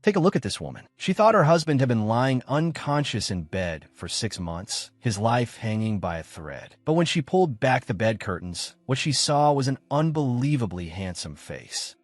Take a look at this woman. She thought her husband had been lying unconscious in bed for 6 months, his life hanging by a thread. But when she pulled back the bed curtains, what she saw was an unbelievably handsome face.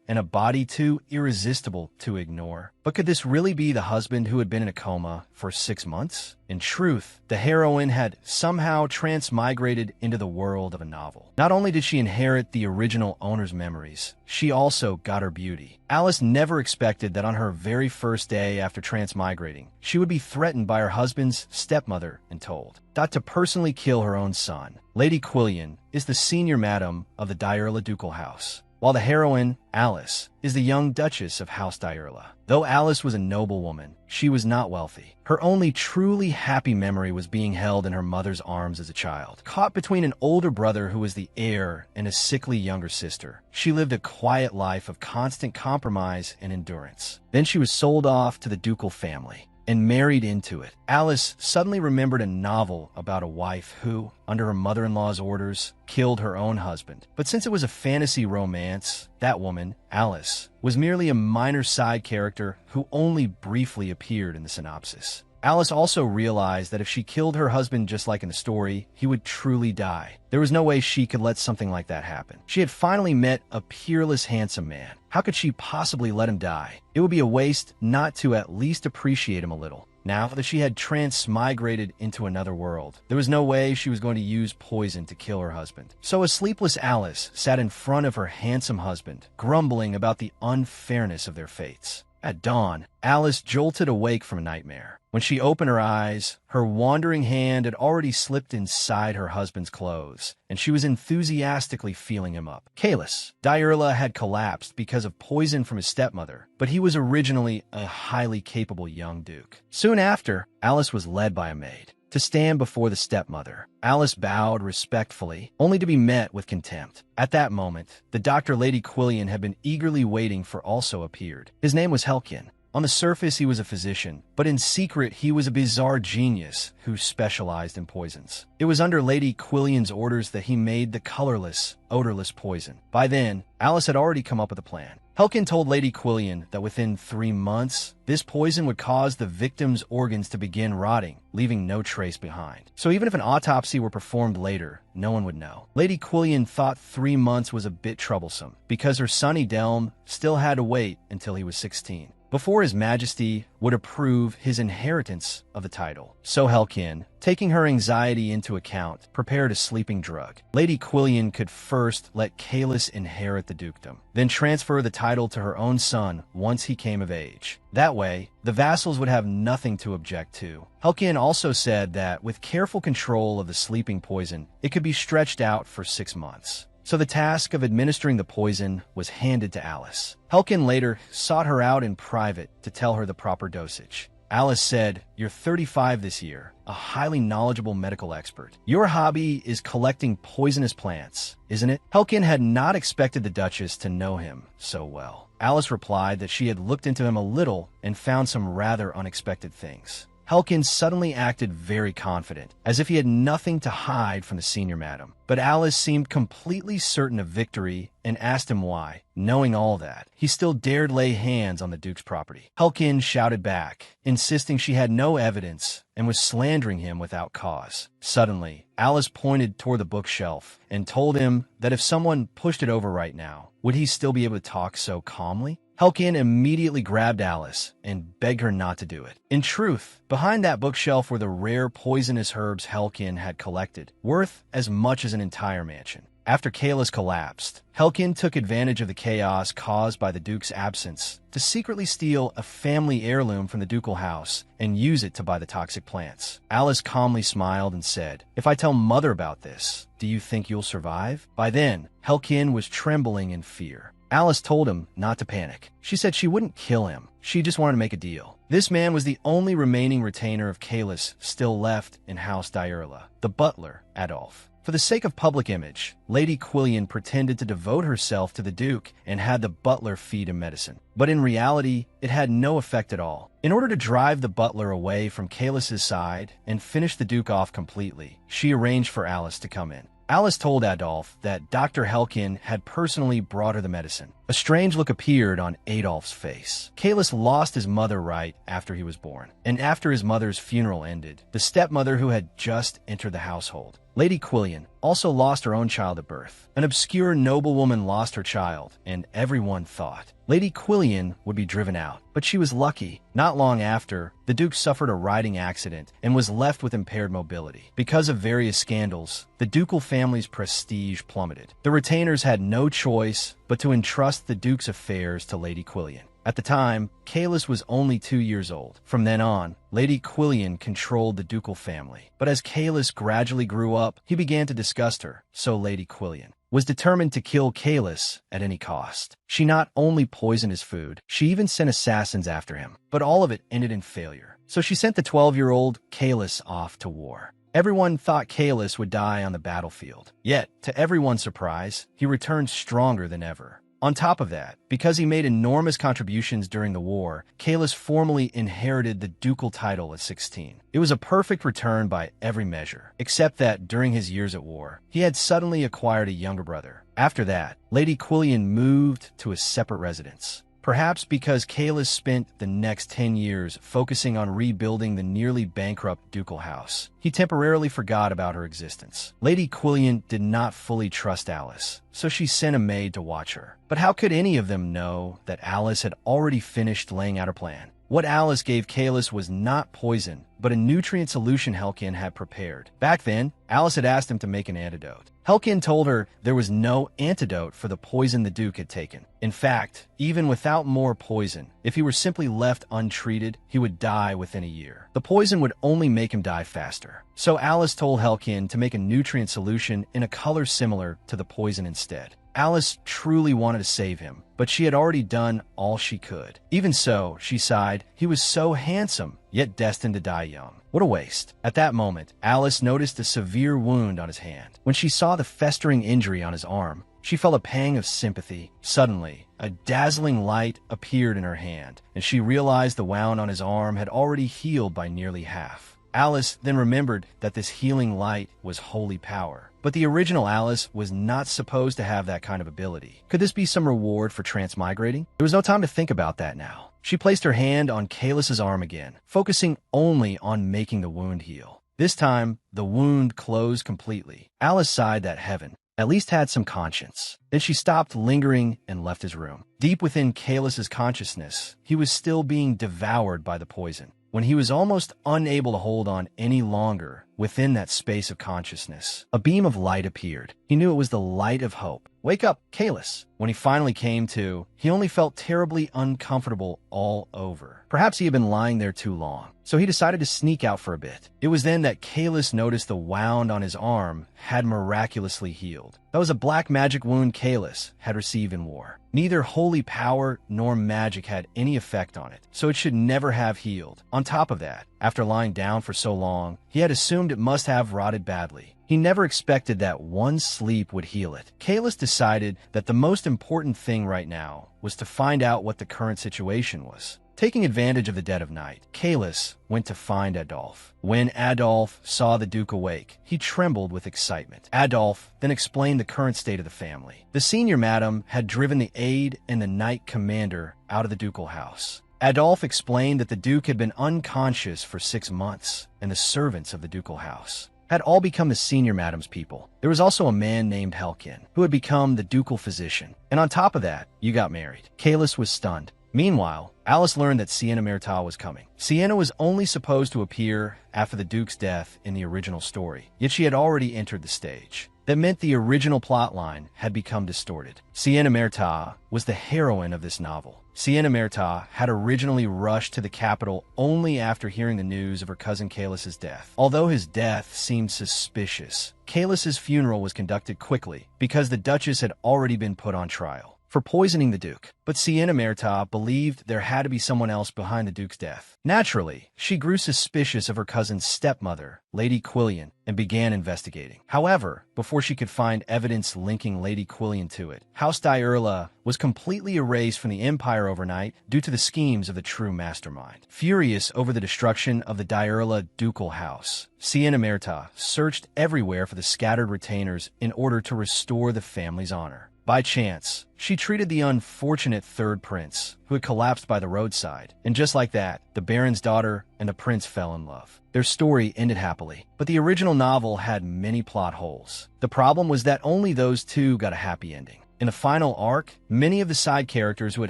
And a body too irresistible to ignore. But could this really be the husband who had been in a coma for 6 months? In truth, the heroine had somehow transmigrated into the world of a novel. Not only did she inherit the original owner's memories, she also got her beauty. Alice never expected that on her very first day after transmigrating, she would be threatened by her husband's stepmother and told to personally kill her own son. Lady Quillian is the senior madam of the Dyerla ducal house, while the heroine, Alice, is the young Duchess of House Dyerla. Though Alice was a noble woman, she was not wealthy. Her only truly happy memory was being held in her mother's arms as a child. Caught between an older brother who was the heir and a sickly younger sister, she lived a quiet life of constant compromise and endurance. Then she was sold off to the ducal family and married into it. Alice suddenly remembered a novel about a wife who, under her mother-in-law's orders, killed her own husband. But since it was a fantasy romance, that woman, Alice, was merely a minor side character who only briefly appeared in the synopsis. Alice also realized that if she killed her husband just like in the story, he would truly die. There was no way she could let something like that happen. She had finally met a peerless, handsome man. How could she possibly let him die? It would be a waste not to at least appreciate him a little. Now that she had transmigrated into another world, there was no way she was going to use poison to kill her husband. So a sleepless Alice sat in front of her handsome husband, grumbling about the unfairness of their fates. At dawn, Alice jolted awake from a nightmare. When she opened her eyes, her wandering hand had already slipped inside her husband's clothes, and she was enthusiastically feeling him up. Kalis, Dyerla had collapsed because of poison from his stepmother, but he was originally a highly capable young duke. Soon after, Alice was led by a maid to stand before the stepmother. Alice bowed respectfully, only to be met with contempt. At that moment, the doctor Lady Quillian had been eagerly waiting for also appeared. His name was Helkin. On the surface, he was a physician, but in secret, he was a bizarre genius who specialized in poisons. It was under Lady Quillian's orders that he made the colorless, odorless poison. By then, Alice had already come up with a plan. Helkin told Lady Quillian that within 3 months, this poison would cause the victim's organs to begin rotting, leaving no trace behind. So even if an autopsy were performed later, no one would know. Lady Quillian thought 3 months was a bit troublesome, because her son Edelm still had to wait until he was 16. Before His Majesty would approve his inheritance of the title. So Helkin, taking her anxiety into account, prepared a sleeping drug. Lady Quillian could first let Kalis inherit the dukedom, then transfer the title to her own son once he came of age. That way, the vassals would have nothing to object to. Helkin also said that with careful control of the sleeping poison, it could be stretched out for 6 months. So the task of administering the poison was handed to Alice. Helkin later sought her out in private to tell her the proper dosage. Alice said, "You're 35 this year, a highly knowledgeable medical expert. Your hobby is collecting poisonous plants, isn't it?" Helkin had not expected the Duchess to know him so well. Alice replied that she had looked into him a little and found some rather unexpected things. Helkin suddenly acted very confident, as if he had nothing to hide from the senior madam. But Alice seemed completely certain of victory and asked him why, knowing all that, he still dared lay hands on the Duke's property. Helkin shouted back, insisting she had no evidence and was slandering him without cause. Suddenly, Alice pointed toward the bookshelf and told him that if someone pushed it over right now, would he still be able to talk so calmly? Helkin immediately grabbed Alice and begged her not to do it. In truth, behind that bookshelf were the rare poisonous herbs Helkin had collected, worth as much as an entire mansion. After Kalis collapsed, Helkin took advantage of the chaos caused by the Duke's absence to secretly steal a family heirloom from the ducal house and use it to buy the toxic plants. Alice calmly smiled and said, "If I tell Mother about this, do you think you'll survive?" By then, Helkin was trembling in fear. Alice told him not to panic. She said she wouldn't kill him. She just wanted to make a deal. This man was the only remaining retainer of Kalis still left in House Dyerla, the butler, Adolf. For the sake of public image, Lady Quillian pretended to devote herself to the Duke and had the butler feed him medicine. But in reality, it had no effect at all. In order to drive the butler away from Kalis's side and finish the Duke off completely, she arranged for Alice to come in. Alice told Adolphe that Dr. Helkin had personally brought her the medicine. A strange look appeared on Adolphe's face. Kalis lost his mother right after he was born, and after his mother's funeral ended, the stepmother who had just entered the household, Lady Quillian, also lost her own child at birth. An obscure noblewoman lost her child, and everyone thought Lady Quillian would be driven out. But she was lucky. Not long after, the Duke suffered a riding accident and was left with impaired mobility. Because of various scandals, the ducal family's prestige plummeted. The retainers had no choice but to entrust the Duke's affairs to Lady Quillian. At the time, Kalis was only 2 years old. From then on, Lady Quillian controlled the ducal family. But as Kalis gradually grew up, he began to disgust her, so Lady Quillian was determined to kill Kalis at any cost. She not only poisoned his food, she even sent assassins after him. But all of it ended in failure. So she sent the 12-year-old Kalis off to war. Everyone thought Kalis would die on the battlefield. Yet, to everyone's surprise, he returned stronger than ever. On top of that, because he made enormous contributions during the war, Kalis formally inherited the ducal title at 16. It was a perfect return by every measure, except that during his years at war, he had suddenly acquired a younger brother. After that, Lady Quillian moved to a separate residence. Perhaps because Kalis spent the next 10 years focusing on rebuilding the nearly bankrupt ducal house, he temporarily forgot about her existence. Lady Quillian did not fully trust Alice, so she sent a maid to watch her. But how could any of them know that Alice had already finished laying out her plan? What Alice gave Kalis was not poison, but a nutrient solution Helkin had prepared. Back then, Alice had asked him to make an antidote. Helkin told her there was no antidote for the poison the Duke had taken. In fact, even without more poison, if he were simply left untreated, he would die within a year. The poison would only make him die faster. So Alice told Helkin to make a nutrient solution in a color similar to the poison instead. Alice truly wanted to save him, but she had already done all she could. Even so, she sighed, he was so handsome, yet destined to die young. What a waste. At that moment, Alice noticed a severe wound on his hand. When she saw the festering injury on his arm, she felt a pang of sympathy. Suddenly, a dazzling light appeared in her hand, and she realized the wound on his arm had already healed by nearly half. Alice then remembered that this healing light was holy power. But the original Alice was not supposed to have that kind of ability. Could this be some reward for transmigrating? There was no time to think about that now. She placed her hand on Kalis's arm again, focusing only on making the wound heal. This time, the wound closed completely. Alice sighed that heaven at least had some conscience. Then she stopped lingering and left his room. Deep within Kalis's consciousness, he was still being devoured by the poison. When he was almost unable to hold on any longer within that space of consciousness, a beam of light appeared. He knew it was the light of hope. "Wake up, Kalis." When he finally came to, he only felt terribly uncomfortable all over. Perhaps he had been lying there too long, so he decided to sneak out for a bit. It was then that Kalis noticed the wound on his arm had miraculously healed. That was a black magic wound Kalis had received in war. Neither holy power nor magic had any effect on it, so it should never have healed. On top of that, after lying down for so long, he had assumed it must have rotted badly. He never expected that one sleep would heal it. Kalis decided that the most important thing right now was to find out what the current situation was. Taking advantage of the dead of night, Kalis went to find Adolphe. When Adolphe saw the Duke awake, he trembled with excitement. Adolphe then explained the current state of the family. The senior madam had driven the aide and the knight commander out of the ducal house. Adolphe explained that the Duke had been unconscious for 6 months, and the servants of the ducal house had all become the senior madam's people. There was also a man named Helkin, who had become the ducal physician. And on top of that, you got married. Kalis was stunned. Meanwhile, Alice learned that Sienna Myrtah was coming. Sienna was only supposed to appear after the Duke's death in the original story, yet she had already entered the stage. That meant the original plotline had become distorted. Sienna Myrtah was the heroine of this novel. Sienna Myrtah had originally rushed to the capital only after hearing the news of her cousin Kalis's death. Although his death seemed suspicious, Kalis's funeral was conducted quickly because the Duchess had already been put on trial. for poisoning the Duke, but Sienna Myrtah believed there had to be someone else behind the Duke's death. Naturally, she grew suspicious of her cousin's stepmother, Lady Quillian, and began investigating. However, before she could find evidence linking Lady Quillian to it, House Diurla was completely erased from the Empire overnight due to the schemes of the true mastermind. Furious over the destruction of the Diurla ducal house, Sienna Myrtah searched everywhere for the scattered retainers in order to restore the family's honor. By chance, she treated the unfortunate third prince, who had collapsed by the roadside, and just like that, the Baron's daughter and the prince fell in love. Their story ended happily, but the original novel had many plot holes. The problem was that only those two got a happy ending. In the final arc, many of the side characters who had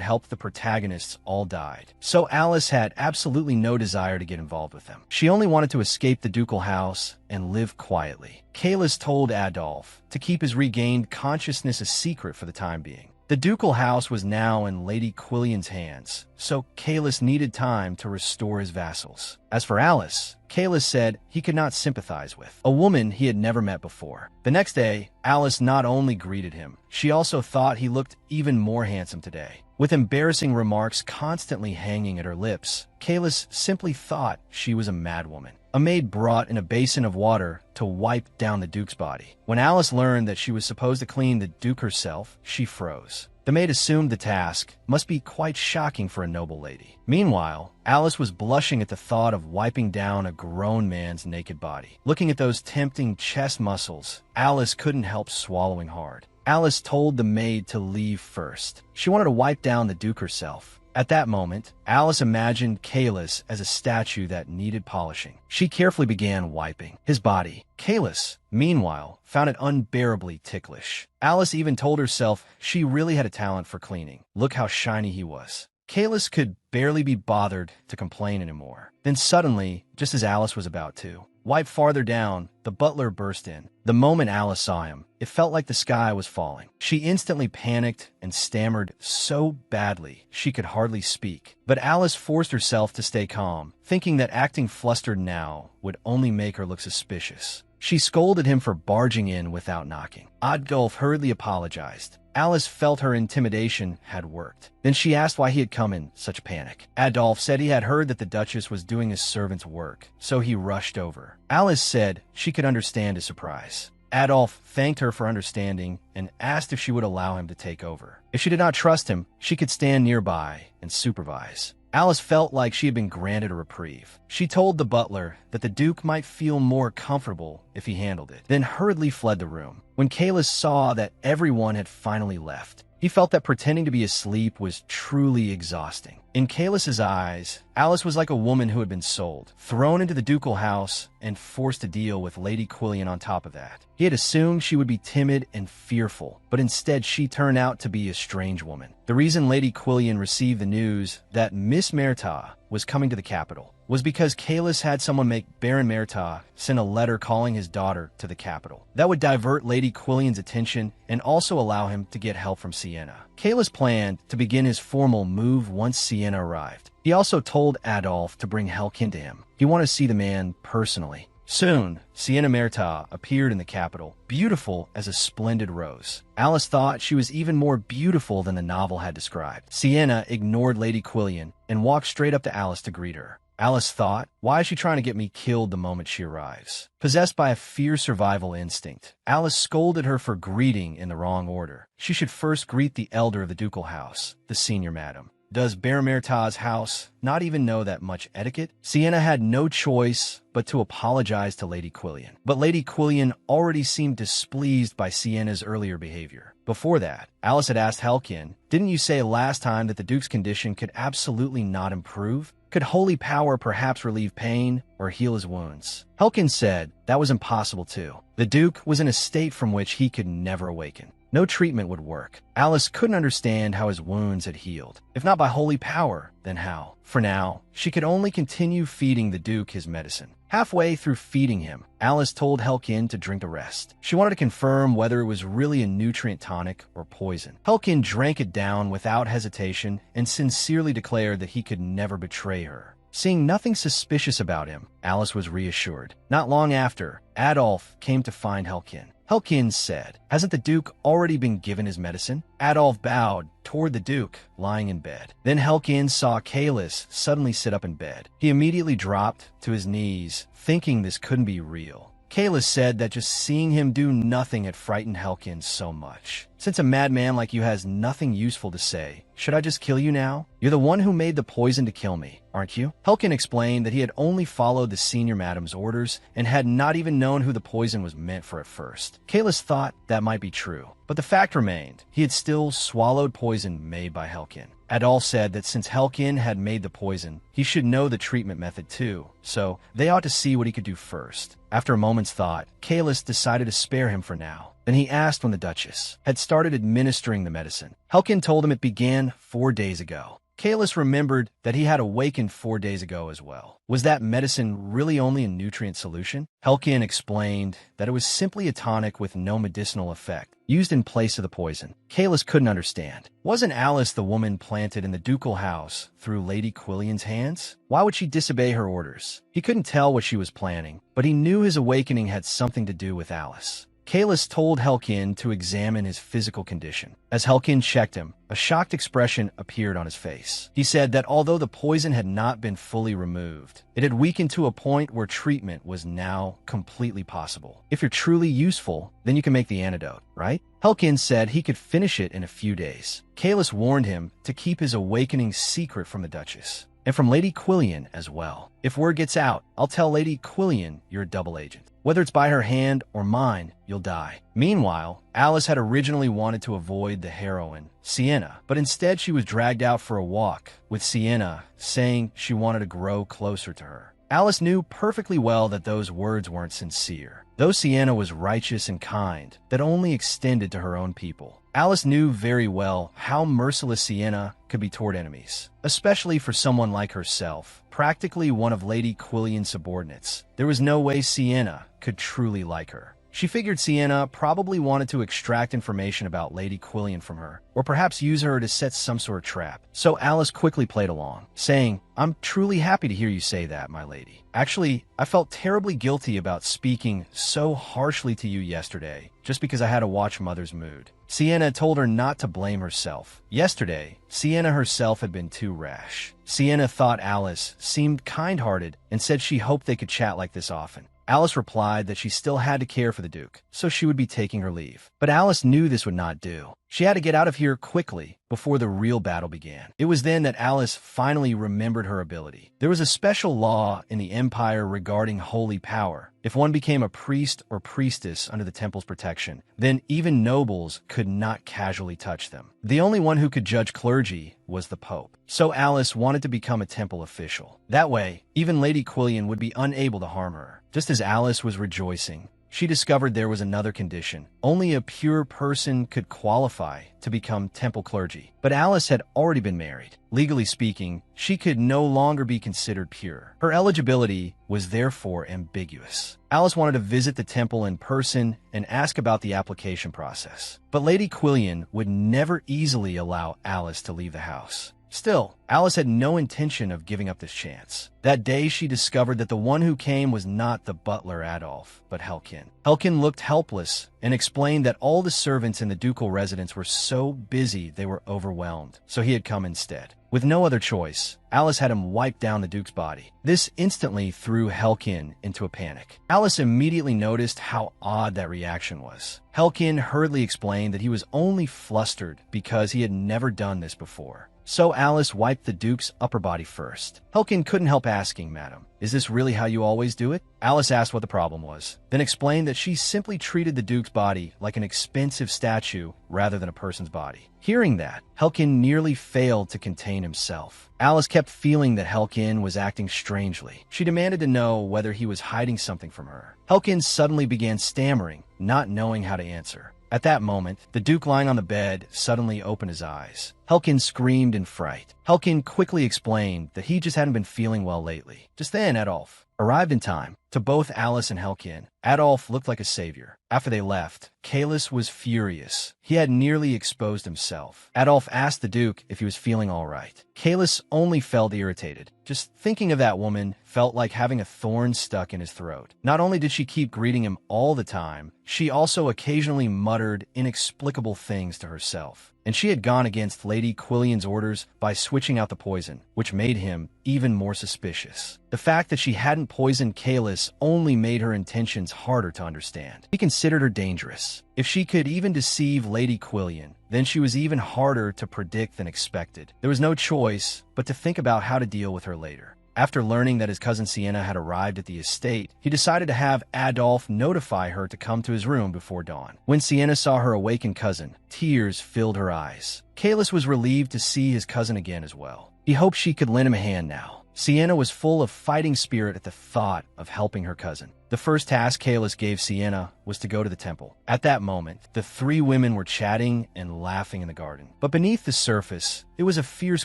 helped the protagonists all died, so Alice had absolutely no desire to get involved with them. She only wanted to escape the ducal house and live quietly. Kalis told Adolf to keep his regained consciousness a secret for the time being. The ducal house was now in Lady Quillian's hands, so Kalis needed time to restore his vassals. As for Alice, Kalis said he could not sympathize with a woman he had never met before. The next day, Alice not only greeted him, she also thought he looked even more handsome today. With embarrassing remarks constantly hanging at her lips, Kalis simply thought she was a madwoman. A maid brought in a basin of water to wipe down the Duke's body. When Alice learned that she was supposed to clean the Duke herself, she froze. The maid assumed the task must be quite shocking for a noble lady. Meanwhile, Alice was blushing at the thought of wiping down a grown man's naked body. Looking at those tempting chest muscles, Alice couldn't help swallowing hard. Alice told the maid to leave first. She wanted to wipe down the Duke herself. At that moment, Alice imagined Kalis as a statue that needed polishing. She carefully began wiping his body. Kalis, meanwhile, found it unbearably ticklish. Alice even told herself she really had a talent for cleaning. Look how shiny he was. Kalis could barely be bothered to complain anymore. Then suddenly, just as Alice was about to wipe farther down, the butler burst in. The moment Alice saw him, it felt like the sky was falling. She instantly panicked and stammered so badly she could hardly speak. But Alice forced herself to stay calm, thinking that acting flustered now would only make her look suspicious. She scolded him for barging in without knocking. Adolf hurriedly apologized. Alice felt her intimidation had worked. Then she asked why he had come in such panic. Adolf said he had heard that the Duchess was doing his servant's work, so he rushed over. Alice said she could understand his surprise. Adolf thanked her for understanding and asked if she would allow him to take over. If she did not trust him, she could stand nearby and supervise. Alice felt like she had been granted a reprieve. She told the butler that the Duke might feel more comfortable if he handled it, then hurriedly fled the room. When Kalis saw that everyone had finally left, he felt that pretending to be asleep was truly exhausting. In Kalis's eyes, Alice was like a woman who had been sold, thrown into the ducal house, and forced to deal with Lady Quillian on top of that. He had assumed she would be timid and fearful, but instead she turned out to be a strange woman. The reason Lady Quillian received the news that Miss Myrtah was coming to the capital was because Kalis had someone make Baron Myrtah send a letter calling his daughter to the capital. That would divert Lady Quillian's attention and also allow him to get help from Sienna. Kalis planned to begin his formal move once Sienna arrived. He also told Adolf to bring Helkin to him. He wanted to see the man personally. Soon, Sienna Myrtah appeared in the capital, beautiful as a splendid rose. Alice thought she was even more beautiful than the novel had described. Sienna ignored Lady Quillian and walked straight up to Alice to greet her. Alice thought, why is she trying to get me killed the moment she arrives? Possessed by a fierce survival instinct, Alice scolded her for greeting in the wrong order. She should first greet the elder of the ducal house, the senior madam. Does Baron Myrtah's house not even know that much etiquette? Sienna had no choice but to apologize to Lady Quillian. But Lady Quillian already seemed displeased by Sienna's earlier behavior. Before that, Alice had asked Helkin, didn't you say last time that the Duke's condition could absolutely not improve? Could holy power perhaps relieve pain or heal his wounds? Helkin said that was impossible too. The Duke was in a state from which he could never awaken. No treatment would work. Alice couldn't understand how his wounds had healed. If not by holy power, then how? For now, she could only continue feeding the Duke his medicine. Halfway through feeding him, Alice told Helkin to drink the rest. She wanted to confirm whether it was really a nutrient tonic or poison. Helkin drank it down without hesitation and sincerely declared that he could never betray her. Seeing nothing suspicious about him, Alice was reassured. Not long after, Adolf came to find Helkin. Helkin said, "Hasn't the Duke already been given his medicine?" Adolf bowed toward the Duke, lying in bed. Then Helkin saw Kalis suddenly sit up in bed. He immediately dropped to his knees, thinking this couldn't be real. Kalis said that just seeing him do nothing had frightened Helkin so much. "Since a madman like you has nothing useful to say, should I just kill you now? You're the one who made the poison to kill me, aren't you?" Helkin explained that he had only followed the senior madam's orders and had not even known who the poison was meant for at first. Kalis thought that might be true, but the fact remained, he had still swallowed poison made by Helkin. Adol said that since Helkin had made the poison, he should know the treatment method too, so they ought to see what he could do first. After a moment's thought, Kalis decided to spare him for now. Then he asked when the Duchess had started administering the medicine. Helkin told him it began 4 days ago. Kalis remembered that he had awakened 4 days ago as well. Was that medicine really only a nutrient solution? Helkin explained that it was simply a tonic with no medicinal effect, used in place of the poison. Kalis couldn't understand. Wasn't Alice the woman planted in the ducal house through Lady Quillian's hands? Why would she disobey her orders? He couldn't tell what she was planning, but he knew his awakening had something to do with Alice. Kalis told Helkin to examine his physical condition. As Helkin checked him, a shocked expression appeared on his face. He said that although the poison had not been fully removed, it had weakened to a point where treatment was now completely possible. "If you're truly useful, then you can make the antidote, right?" Helkin said he could finish it in a few days. Kalis warned him to keep his awakening secret from the Duchess, and from Lady Quillian as well. "If word gets out, I'll tell Lady Quillian you're a double agent. Whether it's by her hand or mine, you'll die." Meanwhile, Alice had originally wanted to avoid the heroine, Sienna, but instead she was dragged out for a walk with Sienna, saying she wanted to grow closer to her. Alice knew perfectly well that those words weren't sincere, though Sienna was righteous and kind, that only extended to her own people. Alice knew very well how merciless Sienna could be toward enemies, especially for someone like herself, practically one of Lady Quillian's subordinates. There was no way Sienna could truly like her. She figured Sienna probably wanted to extract information about Lady Quillian from her, or perhaps use her to set some sort of trap. So Alice quickly played along, saying, "I'm truly happy to hear you say that, my lady. Actually, I felt terribly guilty about speaking so harshly to you yesterday, just because I had to watch Mother's mood." Sienna told her not to blame herself. Yesterday, Sienna herself had been too rash. Sienna thought Alice seemed kind-hearted and said she hoped they could chat like this often. Alice replied that she still had to care for the Duke, so she would be taking her leave. But Alice knew this would not do. She had to get out of here quickly before the real battle began. It was then that Alice finally remembered her ability. There was a special law in the Empire regarding holy power. If one became a priest or priestess under the temple's protection, then even nobles could not casually touch them. The only one who could judge clergy was the Pope. So Alice wanted to become a temple official. That way, even Lady Quillian would be unable to harm her. Just as Alice was rejoicing, she discovered there was another condition. Only a pure person could qualify to become temple clergy. But Alice had already been married. Legally speaking, she could no longer be considered pure. Her eligibility was therefore ambiguous. Alice wanted to visit the temple in person and ask about the application process. But Lady Quillian would never easily allow Alice to leave the house. Still, Alice had no intention of giving up this chance. That day, she discovered that the one who came was not the butler Adolf, but Helkin. Helkin looked helpless and explained that all the servants in the ducal residence were so busy they were overwhelmed, so he had come instead. With no other choice, Alice had him wipe down the Duke's body. This instantly threw Helkin into a panic. Alice immediately noticed how odd that reaction was. Helkin hurriedly explained that he was only flustered because he had never done this before. So Alice wiped the Duke's upper body first. Helkin couldn't help asking, "Madam, is this really how you always do it?" Alice asked what the problem was, then explained that she simply treated the Duke's body like an expensive statue rather than a person's body. Hearing that, Helkin nearly failed to contain himself. Alice kept feeling that Helkin was acting strangely. She demanded to know whether he was hiding something from her. Helkin suddenly began stammering, not knowing how to answer. At that moment, the Duke lying on the bed suddenly opened his eyes. Helkin screamed in fright. Helkin quickly explained that he just hadn't been feeling well lately. Just then, Adolf arrived in time. To both Alice and Helkian, Adolf looked like a savior. After they left, Kalis was furious. He had nearly exposed himself. Adolf asked the Duke if he was feeling all right. Kalis only felt irritated. Just thinking of that woman felt like having a thorn stuck in his throat. Not only did she keep greeting him all the time, she also occasionally muttered inexplicable things to herself. And she had gone against Lady Quillian's orders by switching out the poison, which made him even more suspicious. The fact that she hadn't poisoned Kalis only made her intentions harder to understand. He considered her dangerous. If she could even deceive Lady Quillian, then she was even harder to predict than expected. There was no choice but to think about how to deal with her later. After learning that his cousin Sienna had arrived at the estate, he decided to have Adolf notify her to come to his room before dawn. When Sienna saw her awakened cousin, tears filled her eyes. Kalis was relieved to see his cousin again as well. He hoped she could lend him a hand now. Sienna was full of fighting spirit at the thought of helping her cousin. The first task Kalis gave Sienna was to go to the temple. At that moment, the three women were chatting and laughing in the garden. But beneath the surface, it was a fierce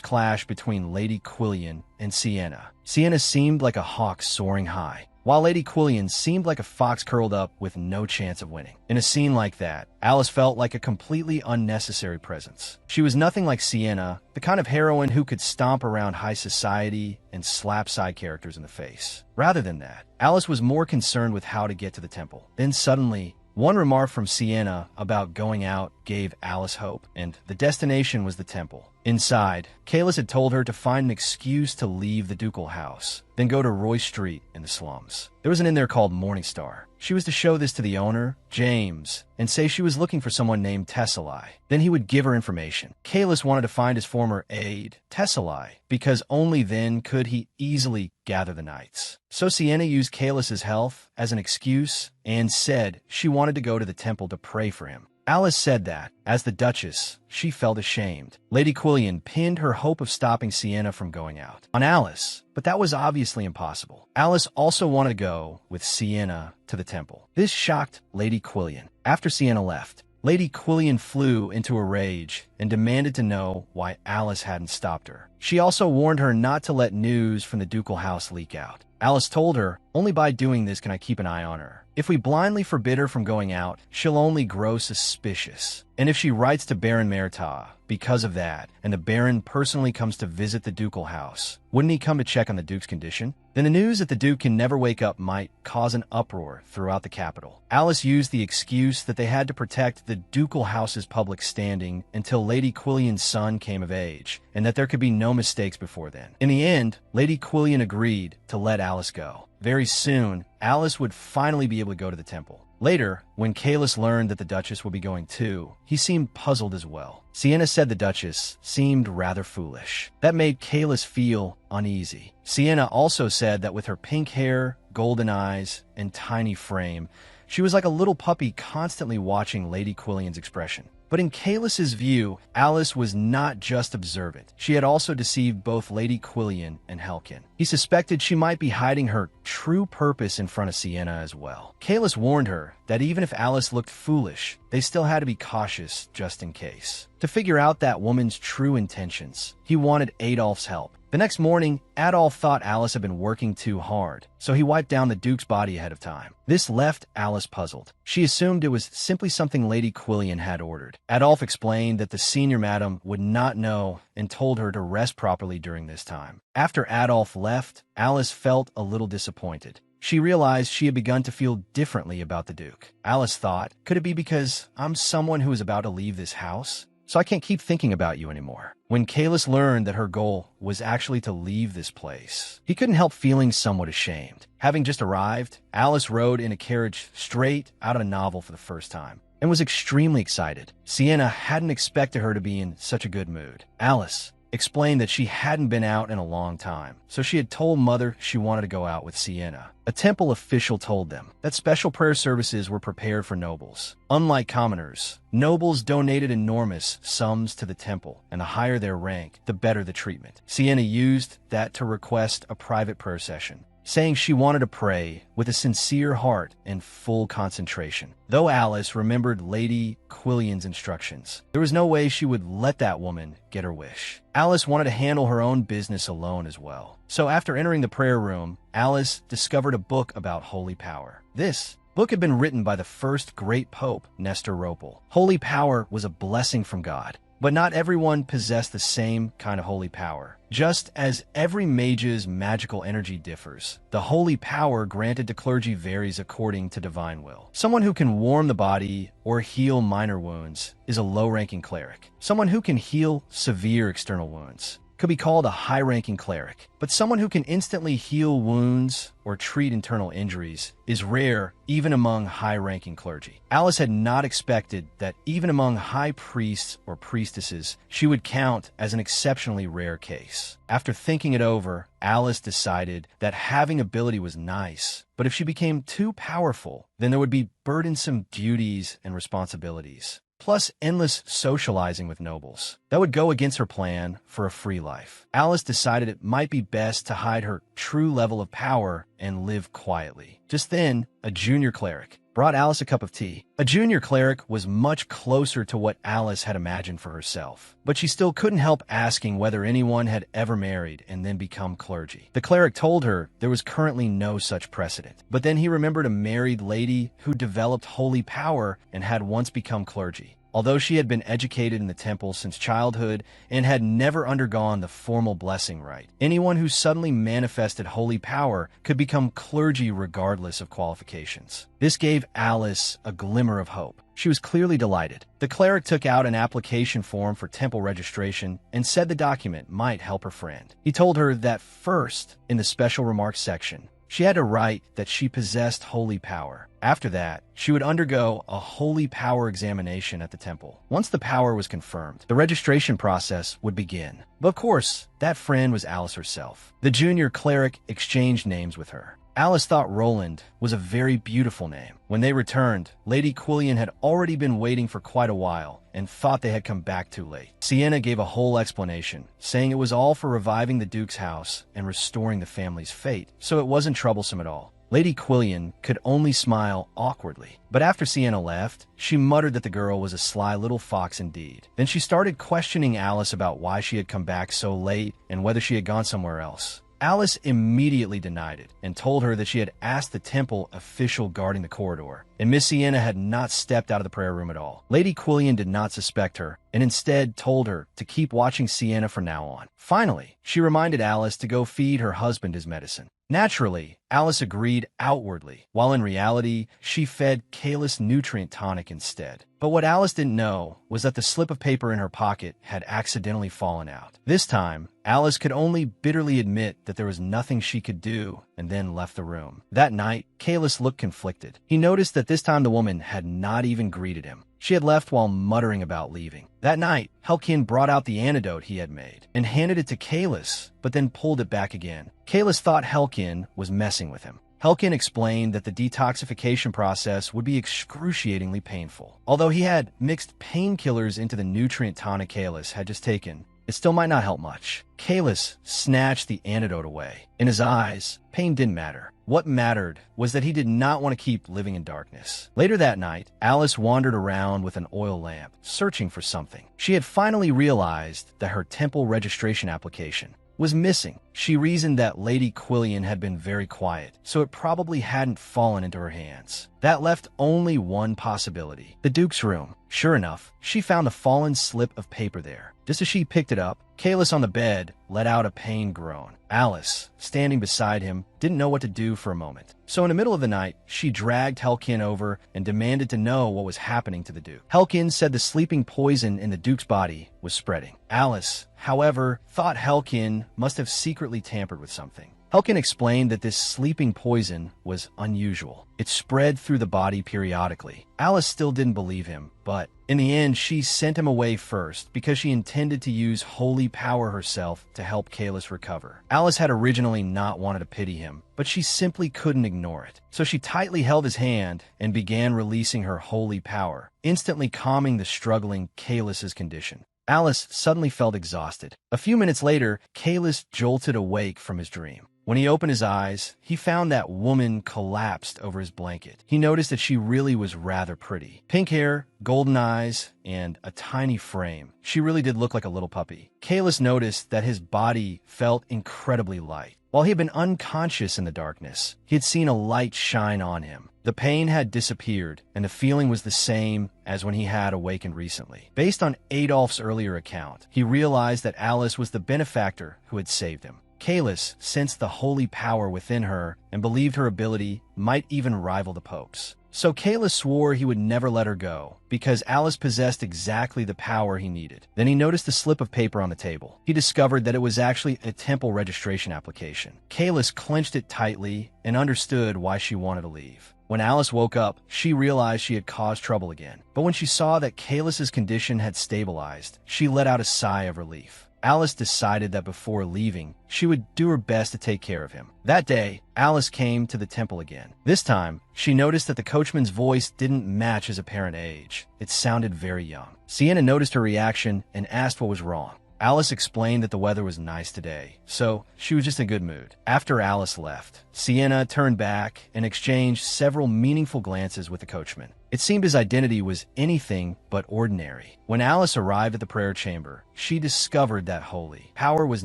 clash between Lady Quillian and Sienna. Sienna seemed like a hawk soaring high, while Lady Quillian seemed like a fox curled up with no chance of winning. In a scene like that, Alice felt like a completely unnecessary presence. She was nothing like Sienna, the kind of heroine who could stomp around high society and slap side characters in the face. Rather than that, Alice was more concerned with how to get to the temple. Then suddenly, one remark from Sienna about going out gave Alice hope, and the destination was the temple. Inside, Kalis had told her to find an excuse to leave the ducal house, then go to Roy Street in the slums. There was an inn there called Morningstar. She was to show this to the owner, James, and say she was looking for someone named Tesselai. Then he would give her information. Kalis wanted to find his former aide, Tesselai, because only then could he easily gather the knights. So Sienna used Kalis's health as an excuse and said she wanted to go to the temple to pray for him. Alice said that, as the Duchess, she felt ashamed. Lady Quillian pinned her hope of stopping Sienna from going out on Alice, but that was obviously impossible. Alice also wanted to go with Sienna to the temple. This shocked Lady Quillian. After Sienna left, Lady Quillian flew into a rage and demanded to know why Alice hadn't stopped her. She also warned her not to let news from the ducal house leak out. Alice told her, "Only by doing this can I keep an eye on her. If we blindly forbid her from going out, she'll only grow suspicious. And if she writes to Baron Merta because of that, and the Baron personally comes to visit the ducal house, wouldn't he come to check on the Duke's condition? Then the news that the Duke can never wake up might cause an uproar throughout the capital." Alice used the excuse that they had to protect the ducal house's public standing until Lady Quillian's son came of age, and that there could be no mistakes before then. In the end, Lady Quillian agreed to let Alice go. Very soon, Alice would finally be able to go to the temple. Later, when Kalis learned that the Duchess would be going too, he seemed puzzled as well. Sienna said the Duchess seemed rather foolish. That made Kalis feel uneasy. Sienna also said that with her pink hair, golden eyes, and tiny frame, she was like a little puppy constantly watching Lady Quillian's expression. But in Kalis's view, Alice was not just observant. She had also deceived both Lady Quillian and Helkian. He suspected she might be hiding her true purpose in front of Sienna as well. Kalis warned her that even if Alice looked foolish, they still had to be cautious just in case. To figure out that woman's true intentions, he wanted Adolf's help. The next morning, Adolf thought Alice had been working too hard, so he wiped down the Duke's body ahead of time. This left Alice puzzled. She assumed it was simply something Lady Quillian had ordered. Adolf explained that the senior madam would not know and told her to rest properly during this time. After Adolf left, Alice felt a little disappointed. She realized she had begun to feel differently about the Duke. Alice thought, could it be because I'm someone who is about to leave this house? So I can't keep thinking about you anymore. When Kalis learned that her goal was actually to leave this place, he couldn't help feeling somewhat ashamed. Having just arrived, Alice rode in a carriage straight out of a novel for the first time and was extremely excited. Sienna hadn't expected her to be in such a good mood. Alice explained that she hadn't been out in a long time, so she had told Mother she wanted to go out with Sienna. A temple official told them that special prayer services were prepared for nobles. Unlike commoners, nobles donated enormous sums to the temple, and the higher their rank, the better the treatment. Sienna used that to request a private prayer session. saying she wanted to pray with a sincere heart and full concentration. Though Alice remembered Lady Quillian's instructions, there was no way she would let that woman get her wish. Alice wanted to handle her own business alone as well. So after entering the prayer room, Alice discovered a book about holy power. This book had been written by the first great pope, Nestor Ropel. Holy power was a blessing from God, but not everyone possessed the same kind of holy power. Just as every mage's magical energy differs, the holy power granted to clergy varies according to divine will. Someone who can warm the body or heal minor wounds is a low-ranking cleric. Someone who can heal severe external wounds could be called a high-ranking cleric, but someone who can instantly heal wounds or treat internal injuries is rare even among high-ranking clergy. Alice had not expected that even among high priests or priestesses, she would count as an exceptionally rare case. After thinking it over, Alice decided that having ability was nice, but if she became too powerful, then there would be burdensome duties and responsibilities, plus endless socializing with nobles. That would go against her plan for a free life. Alice decided it might be best to hide her true level of power and live quietly. Just then, a junior cleric brought Alice a cup of tea. A junior cleric was much closer to what Alice had imagined for herself, but she still couldn't help asking whether anyone had ever married and then become clergy. The cleric told her there was currently no such precedent, but then he remembered a married lady who developed holy power and had once become clergy. Although she had been educated in the temple since childhood and had never undergone the formal blessing rite, anyone who suddenly manifested holy power could become clergy regardless of qualifications. This gave Alice a glimmer of hope. She was clearly delighted. The cleric took out an application form for temple registration and said the document might help her friend. He told her that first, in the special remarks section, she had to write that she possessed holy power. After that, she would undergo a holy power examination at the temple. Once the power was confirmed, the registration process would begin. But of course, that friend was Alice herself. The junior cleric exchanged names with her. Alice thought Roland was a very beautiful name. When they returned, Lady Quillian had already been waiting for quite a while and thought they had come back too late. Sienna gave a whole explanation, saying it was all for reviving the Duke's house and restoring the family's fate, so it wasn't troublesome at all. Lady Quillian could only smile awkwardly, but after Sienna left, she muttered that the girl was a sly little fox indeed. Then she started questioning Alice about why she had come back so late and whether she had gone somewhere else. Alice immediately denied it and told her that she had asked the temple official guarding the corridor, and Miss Sienna had not stepped out of the prayer room at all. Lady Quillian did not suspect her and instead told her to keep watching Sienna from now on. Finally, she reminded Alice to go feed her husband his medicine. Naturally, Alice agreed outwardly, while in reality, she fed Kalis nutrient tonic instead. But what Alice didn't know was that the slip of paper in her pocket had accidentally fallen out. This time, Alice could only bitterly admit that there was nothing she could do and then left the room. That night, Kalis looked conflicted. He noticed that this time the woman had not even greeted him. She had left while muttering about leaving. That night, Helkin brought out the antidote he had made and handed it to Kalis, but then pulled it back again. Kalis thought Helkin was messing with him. Helkin explained that the detoxification process would be excruciatingly painful. Although he had mixed painkillers into the nutrient tonic Kalis had just taken, it still might not help much. Kalis snatched the antidote away. In his eyes, pain didn't matter. What mattered was that he did not want to keep living in darkness. Later that night, Alice wandered around with an oil lamp, searching for something. She had finally realized that her temple registration application was missing. She reasoned that Lady Quillian had been very quiet, so it probably hadn't fallen into her hands. That left only one possibility: the Duke's room. Sure enough, she found a fallen slip of paper there. Just as she picked it up, Kalis on the bed let out a pained groan. Alice, standing beside him, didn't know what to do for a moment. So in the middle of the night, she dragged Helkin over and demanded to know what was happening to the Duke. Helkin said the sleeping poison in the Duke's body was spreading. Alice, however, thought Helkin must have secretly tampered with something. Helkin explained that this sleeping poison was unusual. It spread through the body periodically. Alice still didn't believe him, but in the end, she sent him away first because she intended to use holy power herself to help Kalis recover. Alice had originally not wanted to pity him, but she simply couldn't ignore it. So she tightly held his hand and began releasing her holy power, instantly calming the struggling Kalis's condition. Alice suddenly felt exhausted. A few minutes later, Kalis jolted awake from his dream. When he opened his eyes, he found that woman collapsed over his blanket. He noticed that she really was rather pretty. Pink hair, golden eyes, and a tiny frame. She really did look like a little puppy. Kalis noticed that his body felt incredibly light. While he had been unconscious in the darkness, he had seen a light shine on him. The pain had disappeared, and the feeling was the same as when he had awakened recently. Based on Adolf's earlier account, he realized that Alice was the benefactor who had saved him. Kalis sensed the holy power within her and believed her ability might even rival the Pope's. So Kalis swore he would never let her go, because Alice possessed exactly the power he needed. Then he noticed a slip of paper on the table. He discovered that it was actually a temple registration application. Kalis clenched it tightly and understood why she wanted to leave. When Alice woke up, she realized she had caused trouble again. But when she saw that Kalis's condition had stabilized, she let out a sigh of relief. Alice decided that before leaving, she would do her best to take care of him. That day, Alice came to the temple again. This time, she noticed that the coachman's voice didn't match his apparent age. It sounded very young. Sienna noticed her reaction and asked what was wrong. Alice explained that the weather was nice today, so she was just in a good mood. After Alice left, Sienna turned back and exchanged several meaningful glances with the coachman. It seemed his identity was anything but ordinary. When Alice arrived at the prayer chamber, she discovered that holy power was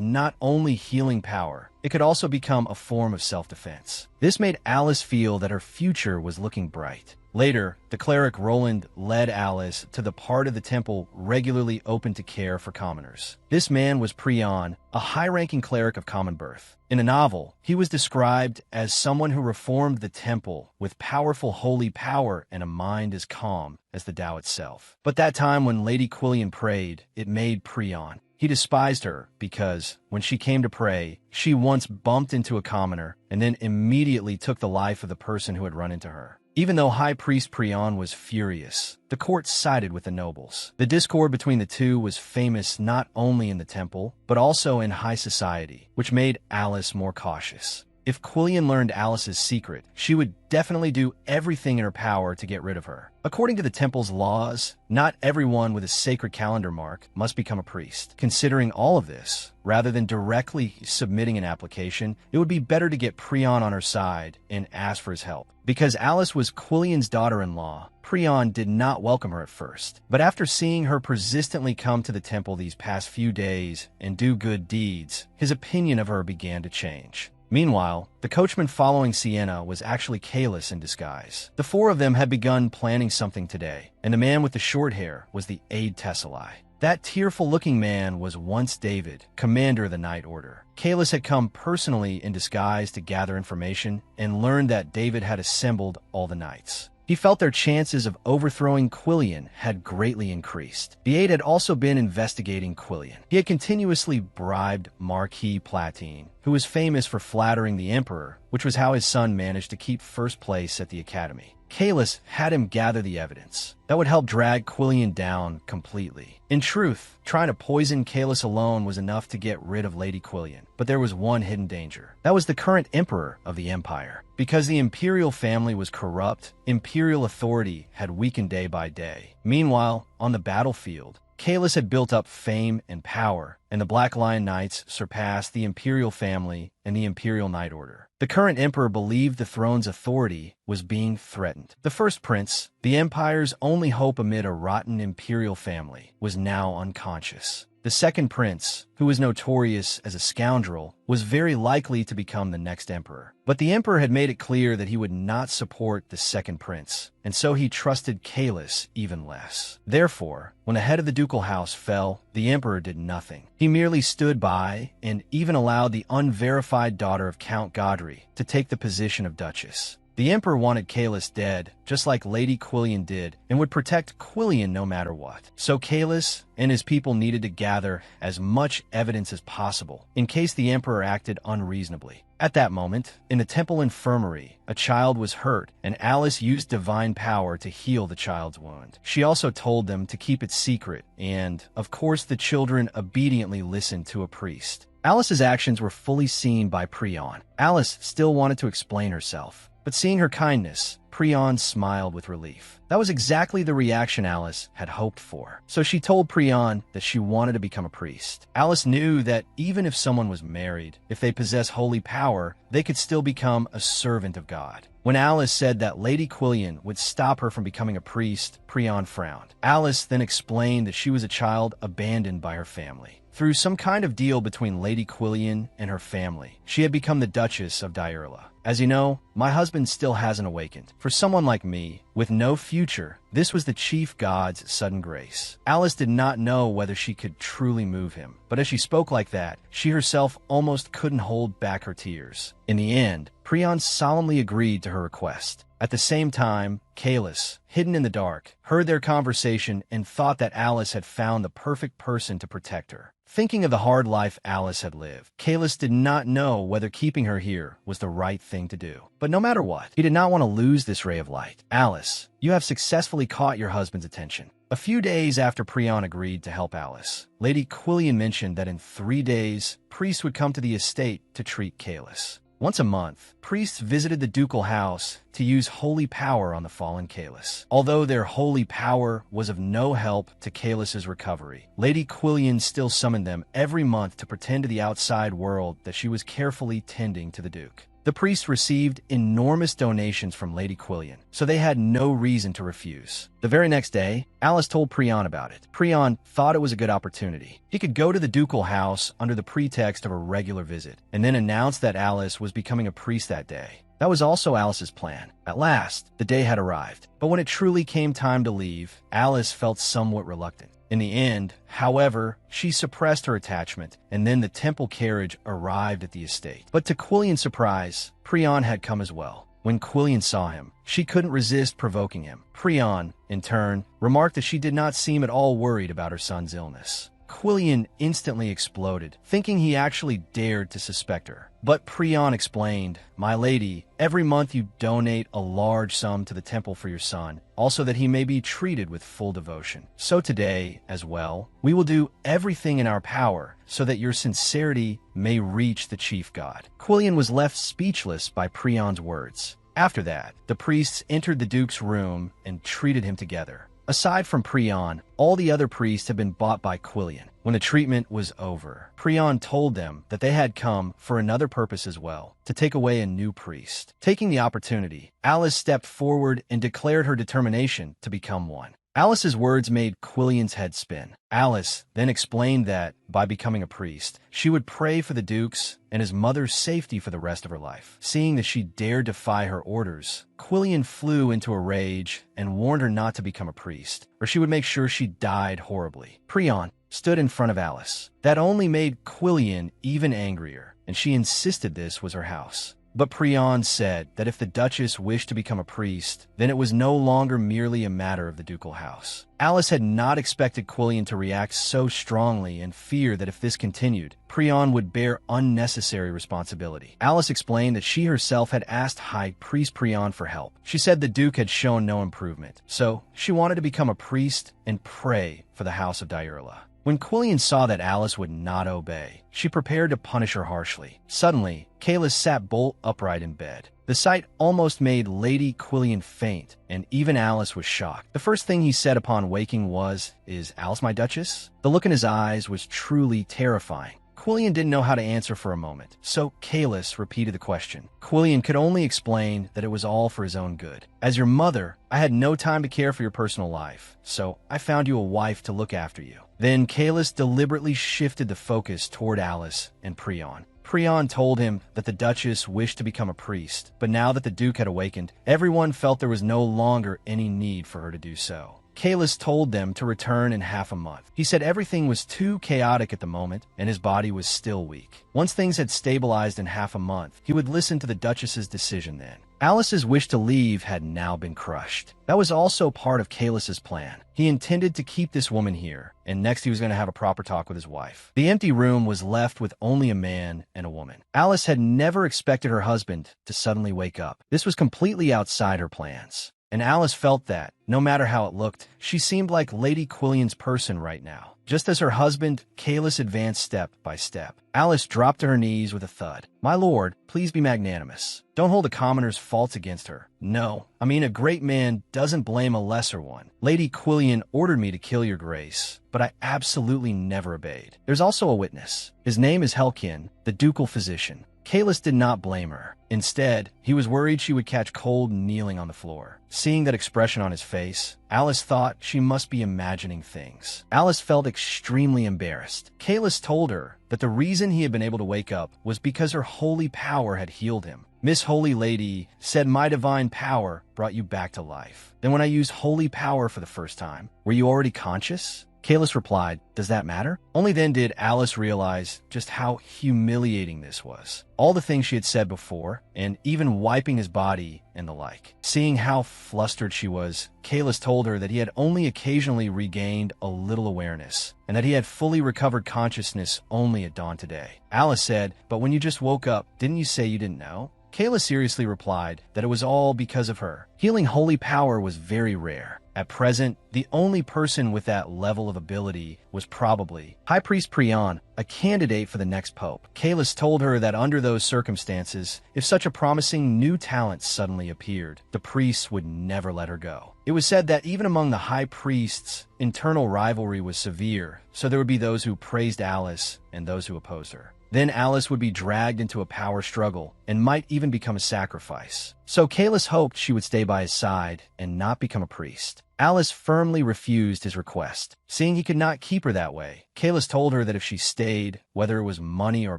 not only healing power, it could also become a form of self-defense. This made Alice feel that her future was looking bright. Later, the cleric Roland led Alice to the part of the temple regularly open to care for commoners. This man was Prion, a high-ranking cleric of common birth. In a novel, he was described as someone who reformed the temple with powerful holy power and a mind as calm as the Tao itself. But that time when Lady Quillian prayed, it made Prion. He despised her because, when she came to pray, she once bumped into a commoner and then immediately took the life of the person who had run into her. Even though High Priest Prion was furious, the court sided with the nobles. The discord between the two was famous not only in the temple, but also in high society, which made Alice more cautious. If Quillian learned Alice's secret, she would definitely do everything in her power to get rid of her. According to the temple's laws, not everyone with a sacred calendar mark must become a priest. Considering all of this, rather than directly submitting an application, it would be better to get Prion on her side and ask for his help. Because Alice was Quillian's daughter-in-law, Prion did not welcome her at first. But after seeing her persistently come to the temple these past few days and do good deeds, his opinion of her began to change. Meanwhile, the coachman following Sienna was actually Kalis in disguise. The four of them had begun planning something today, and the man with the short hair was the aide Tessali. That tearful-looking man was once David, commander of the Night Order. Kalis had come personally in disguise to gather information and learned that David had assembled all the knights. He felt their chances of overthrowing Quillian had greatly increased. The aide had also been investigating Quillian. He had continuously bribed Marquis Platine, who was famous for flattering the emperor, which was how his son managed to keep first place at the academy. Kalis had him gather the evidence that would help drag Quillian down completely. In truth, trying to poison Kalis alone was enough to get rid of Lady Quillian, but there was one hidden danger. That was the current emperor of the empire. Because the imperial family was corrupt, imperial authority had weakened day by day. Meanwhile, on the battlefield, Kalis had built up fame and power, and the Black Lion Knights surpassed the imperial family and the Imperial Night Order. The current emperor believed the throne's authority was being threatened. The first prince, the empire's only hope amid a rotten imperial family, was now unconscious. The second prince, who was notorious as a scoundrel, was very likely to become the next emperor. But the emperor had made it clear that he would not support the second prince, and so he trusted Kalis even less. Therefore, when the head of the ducal house fell, the emperor did nothing. He merely stood by and even allowed the unverified daughter of Count Godry to take the position of duchess. The emperor wanted Kalis dead, just like Lady Quillian did, and would protect Quillian no matter what. So Kalis and his people needed to gather as much evidence as possible, in case the emperor acted unreasonably. At that moment, in the temple infirmary, a child was hurt, and Alice used divine power to heal the child's wound. She also told them to keep it secret, and, of course, the children obediently listened to a priest. Alice's actions were fully seen by Prion. Alice still wanted to explain herself, but seeing her kindness, Prion smiled with relief. That was exactly the reaction Alice had hoped for. So she told Prion that she wanted to become a priest. Alice knew that even if someone was married, if they possess holy power, they could still become a servant of God. When Alice said that Lady Quillian would stop her from becoming a priest, Prion frowned. Alice then explained that she was a child abandoned by her family. Through some kind of deal between Lady Quillian and her family, she had become the Duchess of Diurla. As you know, my husband still hasn't awakened. For someone like me, with no future, this was the chief god's sudden grace. Alice did not know whether she could truly move him, but as she spoke like that, she herself almost couldn't hold back her tears. In the end, Prion solemnly agreed to her request. At the same time, Kalis, hidden in the dark, heard their conversation and thought that Alice had found the perfect person to protect her. Thinking of the hard life Alice had lived, Kalis did not know whether keeping her here was the right thing to do. But no matter what, he did not want to lose this ray of light. Alice, you have successfully caught your husband's attention. A few days after Prion agreed to help Alice, Lady Quillian mentioned that in 3 days, priests would come to the estate to treat Kalis. Once a month, priests visited the ducal house to use holy power on the fallen Kalis. Although their holy power was of no help to Kalis's recovery, Lady Quillian still summoned them every month to pretend to the outside world that she was carefully tending to the Duke. The priests received enormous donations from Lady Quillian, so they had no reason to refuse. The very next day, Alice told Prion about it. Prion thought it was a good opportunity. He could go to the ducal house under the pretext of a regular visit, and then announce that Alice was becoming a priest that day. That was also Alice's plan. At last, the day had arrived, but when it truly came time to leave, Alice felt somewhat reluctant. In the end, however, she suppressed her attachment, and then the temple carriage arrived at the estate. But to Quillian's surprise, Prion had come as well. When Quillian saw him, she couldn't resist provoking him. Prion, in turn, remarked that she did not seem at all worried about her son's illness. Quillian instantly exploded, thinking he actually dared to suspect her. But Prion explained, "My lady, every month you donate a large sum to the temple for your son, also that he may be treated with full devotion. So today, as well, we will do everything in our power so that your sincerity may reach the chief god." Quillian was left speechless by Prion's words. After that, the priests entered the Duke's room and treated him together. Aside from Prion, all the other priests had been bought by Quillian. When the treatment was over, Prion told them that they had come for another purpose as well, to take away a new priest. Taking the opportunity, Alice stepped forward and declared her determination to become one. Alice's words made Quillian's head spin. Alice then explained that, by becoming a priest, she would pray for the Duke's and his mother's safety for the rest of her life. Seeing that she dared defy her orders, Quillian flew into a rage and warned her not to become a priest, or she would make sure she died horribly. Prion stood in front of Alice. That only made Quillian even angrier, and she insisted this was her house. But Prion said that if the Duchess wished to become a priest, then it was no longer merely a matter of the ducal house. Alice had not expected Quillian to react so strongly and feared that if this continued, Prion would bear unnecessary responsibility. Alice explained that she herself had asked High Priest Prion for help. She said the Duke had shown no improvement, so she wanted to become a priest and pray for the House of Diurla. When Quillian saw that Alice would not obey, she prepared to punish her harshly. Suddenly, Kalis sat bolt upright in bed. The sight almost made Lady Quillian faint, and even Alice was shocked. The first thing he said upon waking was, "Is Alice my Duchess?" The look in his eyes was truly terrifying. Quillian didn't know how to answer for a moment, so Kalis repeated the question. Quillian could only explain that it was all for his own good. "As your mother, I had no time to care for your personal life, so I found you a wife to look after you." Then Kalis deliberately shifted the focus toward Alice and Prion. Prion told him that the Duchess wished to become a priest, but now that the Duke had awakened, everyone felt there was no longer any need for her to do so. Kalis told them to return in half a month. He said everything was too chaotic at the moment, and his body was still weak. Once things had stabilized in half a month, he would listen to the Duchess's decision then. Alice's wish to leave had now been crushed. That was also part of Kalis's plan. He intended to keep this woman here, and next he was going to have a proper talk with his wife. The empty room was left with only a man and a woman. Alice had never expected her husband to suddenly wake up. This was completely outside her plans. And Alice felt that, no matter how it looked, she seemed like Lady Quillian's person right now. Just as her husband, Kalis advanced step by step, Alice dropped to her knees with a thud. "My lord, please be magnanimous. Don't hold a commoner's faults against her. No, I mean a great man doesn't blame a lesser one. Lady Quillian ordered me to kill your grace, but I absolutely never obeyed. There's also a witness. His name is Helkin, the ducal physician." Kalis did not blame her. Instead, he was worried she would catch cold kneeling on the floor. Seeing that expression on his face, Alice thought she must be imagining things. Alice felt extremely embarrassed. Kalis told her that the reason he had been able to wake up was because her holy power had healed him. "Miss Holy Lady said my divine power brought you back to life. Then when I used holy power for the first time, were you already conscious?" Kalis replied, "Does that matter?" Only then did Alice realize just how humiliating this was. All the things she had said before, and even wiping his body and the like. Seeing how flustered she was, Kalis told her that he had only occasionally regained a little awareness, and that he had fully recovered consciousness only at dawn today. Alice said, "But when you just woke up, didn't you say you didn't know?" Kalis seriously replied that it was all because of her. Healing holy power was very rare. At present, the only person with that level of ability was probably High Priest Prion, a candidate for the next pope. Kalis told her that under those circumstances, if such a promising new talent suddenly appeared, the priests would never let her go. It was said that even among the high priests, internal rivalry was severe, so there would be those who praised Alice and those who opposed her. Then Alice would be dragged into a power struggle and might even become a sacrifice. So Kalis hoped she would stay by his side and not become a priest. Alice firmly refused his request. Seeing he could not keep her that way, Kalis told her that if she stayed, whether it was money or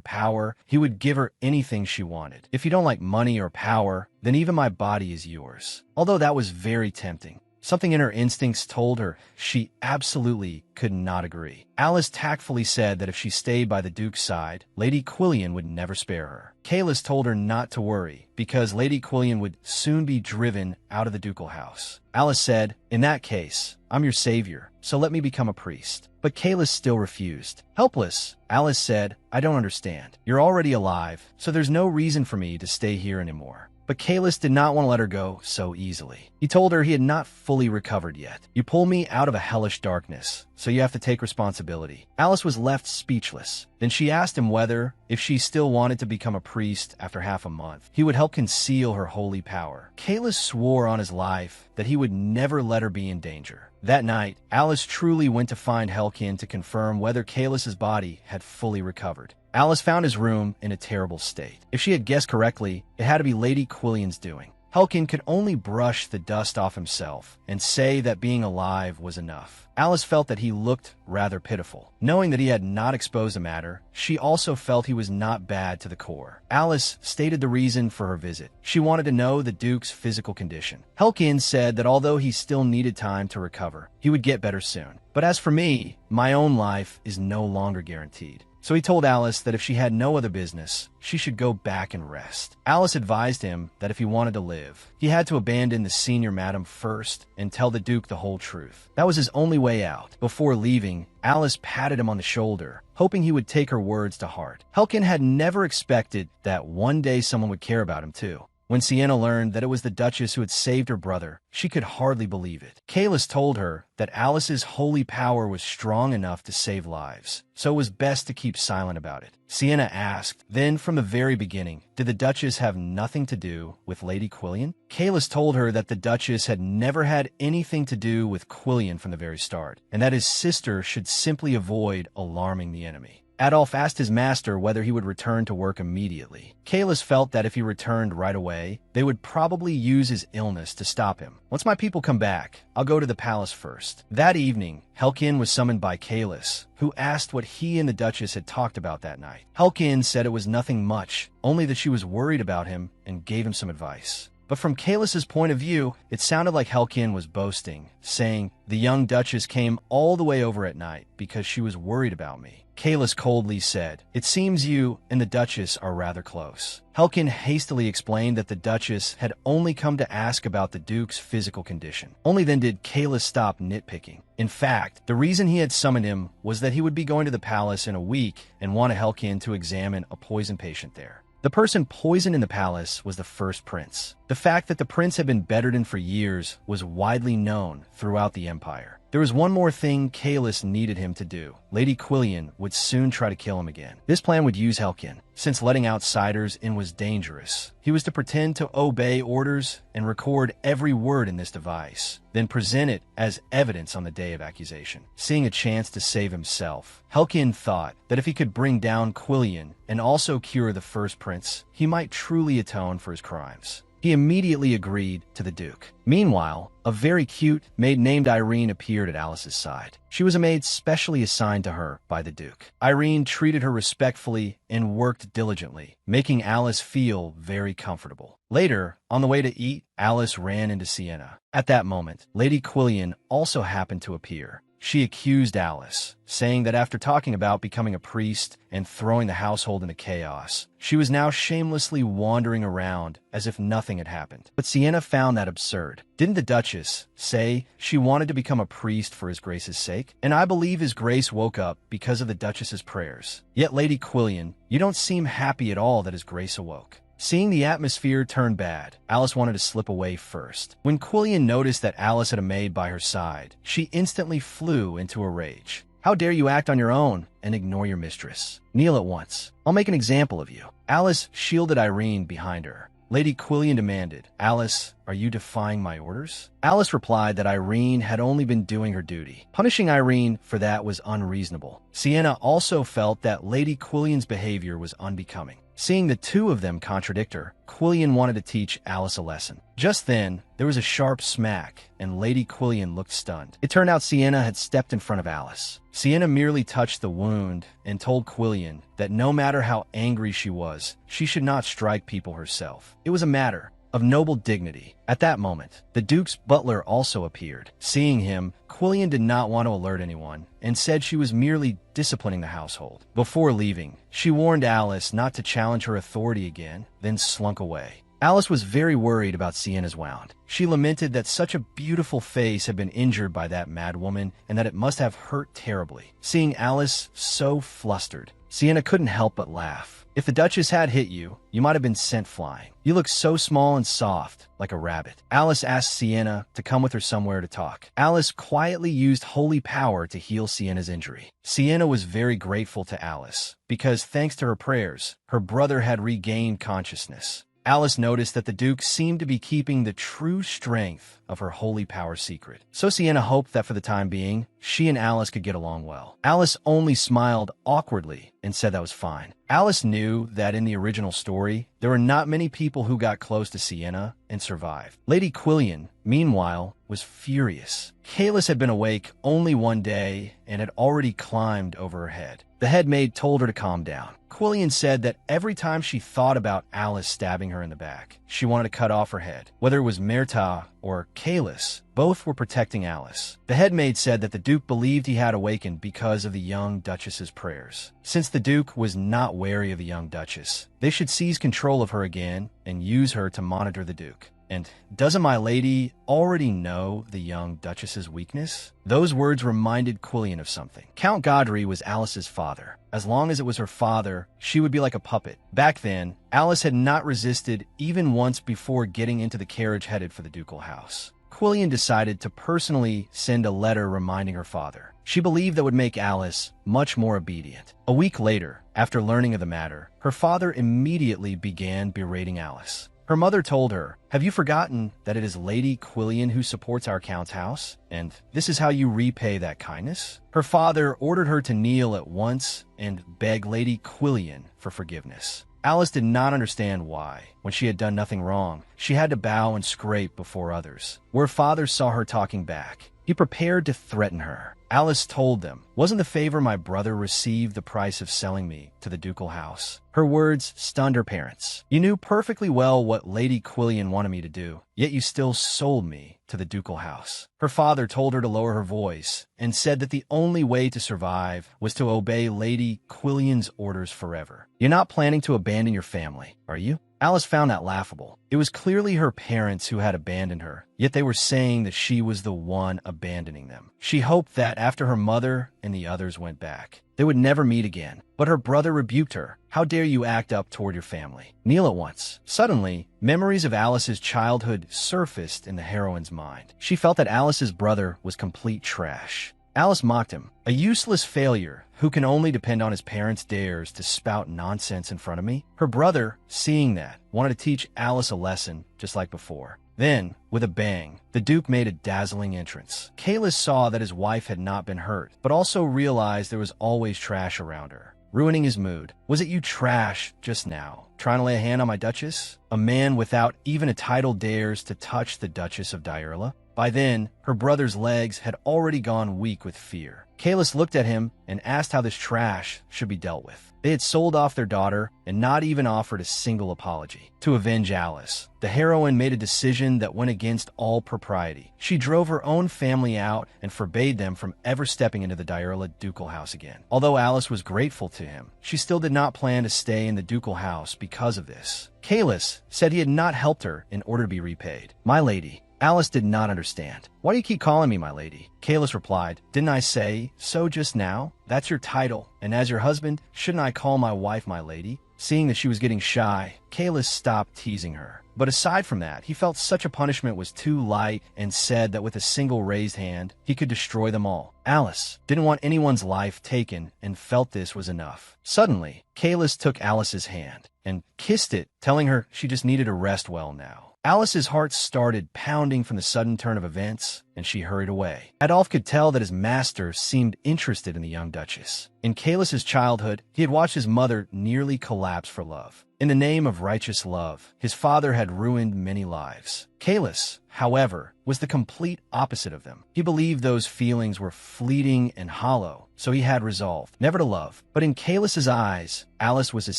power, he would give her anything she wanted. "If you don't like money or power, then even my body is yours." Although that was very tempting, something in her instincts told her she absolutely could not agree. Alice tactfully said that if she stayed by the Duke's side, Lady Quillian would never spare her. Kalis told her not to worry, because Lady Quillian would soon be driven out of the ducal house. Alice said, "In that case, I'm your savior, so let me become a priest." But Kalis still refused. Helpless, Alice said, "I don't understand. You're already alive, so there's no reason for me to stay here anymore." But Kalis did not want to let her go so easily. He told her he had not fully recovered yet. "You pull me out of a hellish darkness, so you have to take responsibility." Alice was left speechless. Then she asked him whether, if she still wanted to become a priest after half a month, he would help conceal her holy power. Kalis swore on his life that he would never let her be in danger. That night, Alice truly went to find Helkin to confirm whether Kalis's body had fully recovered. Alice found his room in a terrible state. If she had guessed correctly, it had to be Lady Quillian's doing. Helkin could only brush the dust off himself and say that being alive was enough. Alice felt that he looked rather pitiful. Knowing that he had not exposed the matter, she also felt he was not bad to the core. Alice stated the reason for her visit. She wanted to know the Duke's physical condition. Helkin said that although he still needed time to recover, he would get better soon. "But as for me, my own life is no longer guaranteed." So he told Alice that if she had no other business, she should go back and rest. Alice advised him that if he wanted to live, he had to abandon the senior madam first and tell the Duke the whole truth. That was his only way out. Before leaving, Alice patted him on the shoulder, hoping he would take her words to heart. Helkin had never expected that one day someone would care about him too. When Sienna learned that it was the Duchess who had saved her brother, she could hardly believe it. Kalis told her that Alice's holy power was strong enough to save lives, so it was best to keep silent about it. Sienna asked, then from the very beginning, did the Duchess have nothing to do with Lady Quillian? Kalis told her that the Duchess had never had anything to do with Quillian from the very start, and that his sister should simply avoid alarming the enemy. Adolf asked his master whether he would return to work immediately. Kalis felt that if he returned right away, they would probably use his illness to stop him. "Once my people come back, I'll go to the palace first." That evening, Helkin was summoned by Kalis, who asked what he and the Duchess had talked about that night. Helkin said it was nothing much, only that she was worried about him and gave him some advice. But from Kalis's point of view, it sounded like Helkin was boasting, saying, "The young Duchess came all the way over at night because she was worried about me." Kalis coldly said, "It seems you and the Duchess are rather close." Helkin hastily explained that the Duchess had only come to ask about the Duke's physical condition. Only then did Kalis stop nitpicking. In fact, the reason he had summoned him was that he would be going to the palace in a week and wanted Helkin to examine a poison patient there. The person poisoned in the palace was the first prince. The fact that the prince had been bedridden for years was widely known throughout the empire. There was one more thing Kalis needed him to do. Lady Quillian would soon try to kill him again. This plan would use Helkin, since letting outsiders in was dangerous. He was to pretend to obey orders and record every word in this device, then present it as evidence on the day of accusation, seeing a chance to save himself. Helkin thought that if he could bring down Quillian and also cure the first prince, he might truly atone for his crimes. He immediately agreed to the Duke. Meanwhile, a very cute maid named Irene appeared at Alice's side. She was a maid specially assigned to her by the Duke. Irene treated her respectfully and worked diligently, making Alice feel very comfortable. Later, on the way to eat, Alice ran into Sienna. At that moment, Lady Quillian also happened to appear. She accused Alice, saying that after talking about becoming a priest and throwing the household into chaos, she was now shamelessly wandering around as if nothing had happened. But Sienna found that absurd. Didn't the Duchess say she wanted to become a priest for His Grace's sake? And I believe His Grace woke up because of the Duchess's prayers. Yet, Lady Quillian, you don't seem happy at all that His Grace awoke. Seeing the atmosphere turn bad, Alice wanted to slip away first. When Quillian noticed that Alice had a maid by her side, she instantly flew into a rage. How dare you act on your own and ignore your mistress? Kneel at once. I'll make an example of you. Alice shielded Irene behind her. Lady Quillian demanded, Alice, are you defying my orders? Alice replied that Irene had only been doing her duty. Punishing Irene for that was unreasonable. Sienna also felt that Lady Quillian's behavior was unbecoming. Seeing the two of them contradict her, Quillian wanted to teach Alice a lesson. Just then, there was a sharp smack, and Lady Quillian looked stunned. It turned out Sienna had stepped in front of Alice. Sienna merely touched the wound and told Quillian that no matter how angry she was, she should not strike people herself. It was a matter of noble dignity. At that moment, the Duke's butler also appeared. Seeing him, Quillian did not want to alert anyone and said she was merely disciplining the household. Before leaving, she warned Alice not to challenge her authority again, then slunk away. Alice was very worried about Sienna's wound. She lamented that such a beautiful face had been injured by that madwoman and that it must have hurt terribly. Seeing Alice so flustered, Sienna couldn't help but laugh. If the Duchess had hit you, you might have been sent flying. You look so small and soft, like a rabbit. Alice asked Sienna to come with her somewhere to talk. Alice quietly used holy power to heal Sienna's injury. Sienna was very grateful to Alice, because thanks to her prayers, her brother had regained consciousness. Alice noticed that the Duke seemed to be keeping the true strength of her holy power secret. So Sienna hoped that for the time being, she and Alice could get along well. Alice only smiled awkwardly and said that was fine. Alice knew that in the original story, there were not many people who got close to Sienna and survived. Lady Quillian, meanwhile, was furious. Kalis had been awake only one day and had already climbed over her head. The head maid told her to calm down. Quillian said that every time she thought about Alice stabbing her in the back, she wanted to cut off her head. Whether it was Merta or Kalis, both were protecting Alice. The head maid said that the Duke believed he had awakened because of the young Duchess's prayers. Since the Duke was not wary of the young Duchess, they should seize control of her again and use her to monitor the Duke. And doesn't my lady already know the young Duchess's weakness? Those words reminded Quillian of something. Count Godry was Alice's father. As long as it was her father, she would be like a puppet. Back then, Alice had not resisted even once before getting into the carriage headed for the ducal house. Quillian decided to personally send a letter reminding her father. She believed that would make Alice much more obedient. A week later, after learning of the matter, her father immediately began berating Alice. Her mother told her, "Have you forgotten that it is Lady Quillian who supports our Count's house? And this is how you repay that kindness?" Her father ordered her to kneel at once and beg Lady Quillian for forgiveness. Alice did not understand why, when she had done nothing wrong, she had to bow and scrape before others. Where father saw her talking back, he prepared to threaten her. Alice told them, "Wasn't the favor my brother received the price of selling me to the ducal house?" Her words stunned her parents. "You knew perfectly well what Lady Quillian wanted me to do, yet you still sold me to the ducal house." Her father told her to lower her voice and said that the only way to survive was to obey Lady Quillian's orders forever. "You're not planning to abandon your family, are you?" Alice found that laughable. It was clearly her parents who had abandoned her, yet they were saying that she was the one abandoning them. She hoped that that after her mother and the others went back, they would never meet again. But her brother rebuked her. How dare you act up toward your family? Kneel at once. Suddenly, memories of Alice's childhood surfaced in the heroine's mind. She felt that Alice's brother was complete trash. Alice mocked him. A useless failure who can only depend on his parents' dares to spout nonsense in front of me? Her brother, seeing that, wanted to teach Alice a lesson just like before. Then, with a bang, the Duke made a dazzling entrance. Kalis saw that his wife had not been hurt, but also realized there was always trash around her, ruining his mood. Was it you trash just now, trying to lay a hand on my Duchess? A man without even a title dares to touch the Duchess of Diurla? By then, her brother's legs had already gone weak with fear. Kalis looked at him and asked how this trash should be dealt with. They had sold off their daughter and not even offered a single apology. To avenge Alice, the heroine made a decision that went against all propriety. She drove her own family out and forbade them from ever stepping into the Diurla ducal house again. Although Alice was grateful to him, she still did not plan to stay in the ducal house because of this. Kalis said he had not helped her in order to be repaid. My lady, Alice did not understand. Why do you keep calling me my lady? Kalis replied, didn't I say so just now? That's your title, and as your husband, shouldn't I call my wife my lady? Seeing that she was getting shy, Kalis stopped teasing her. But aside from that, he felt such a punishment was too light and said that with a single raised hand, he could destroy them all. Alice didn't want anyone's life taken and felt this was enough. Suddenly, Kalis took Alice's hand and kissed it, telling her she just needed to rest well now. Alice's heart started pounding from the sudden turn of events, and she hurried away. Adolphe could tell that his master seemed interested in the young Duchess. In Kalis's childhood, he had watched his mother nearly collapse for love. In the name of righteous love, his father had ruined many lives. Kalis, however, was the complete opposite of them. He believed those feelings were fleeting and hollow, so he had resolved never to love. But in Kalis's eyes, Alice was his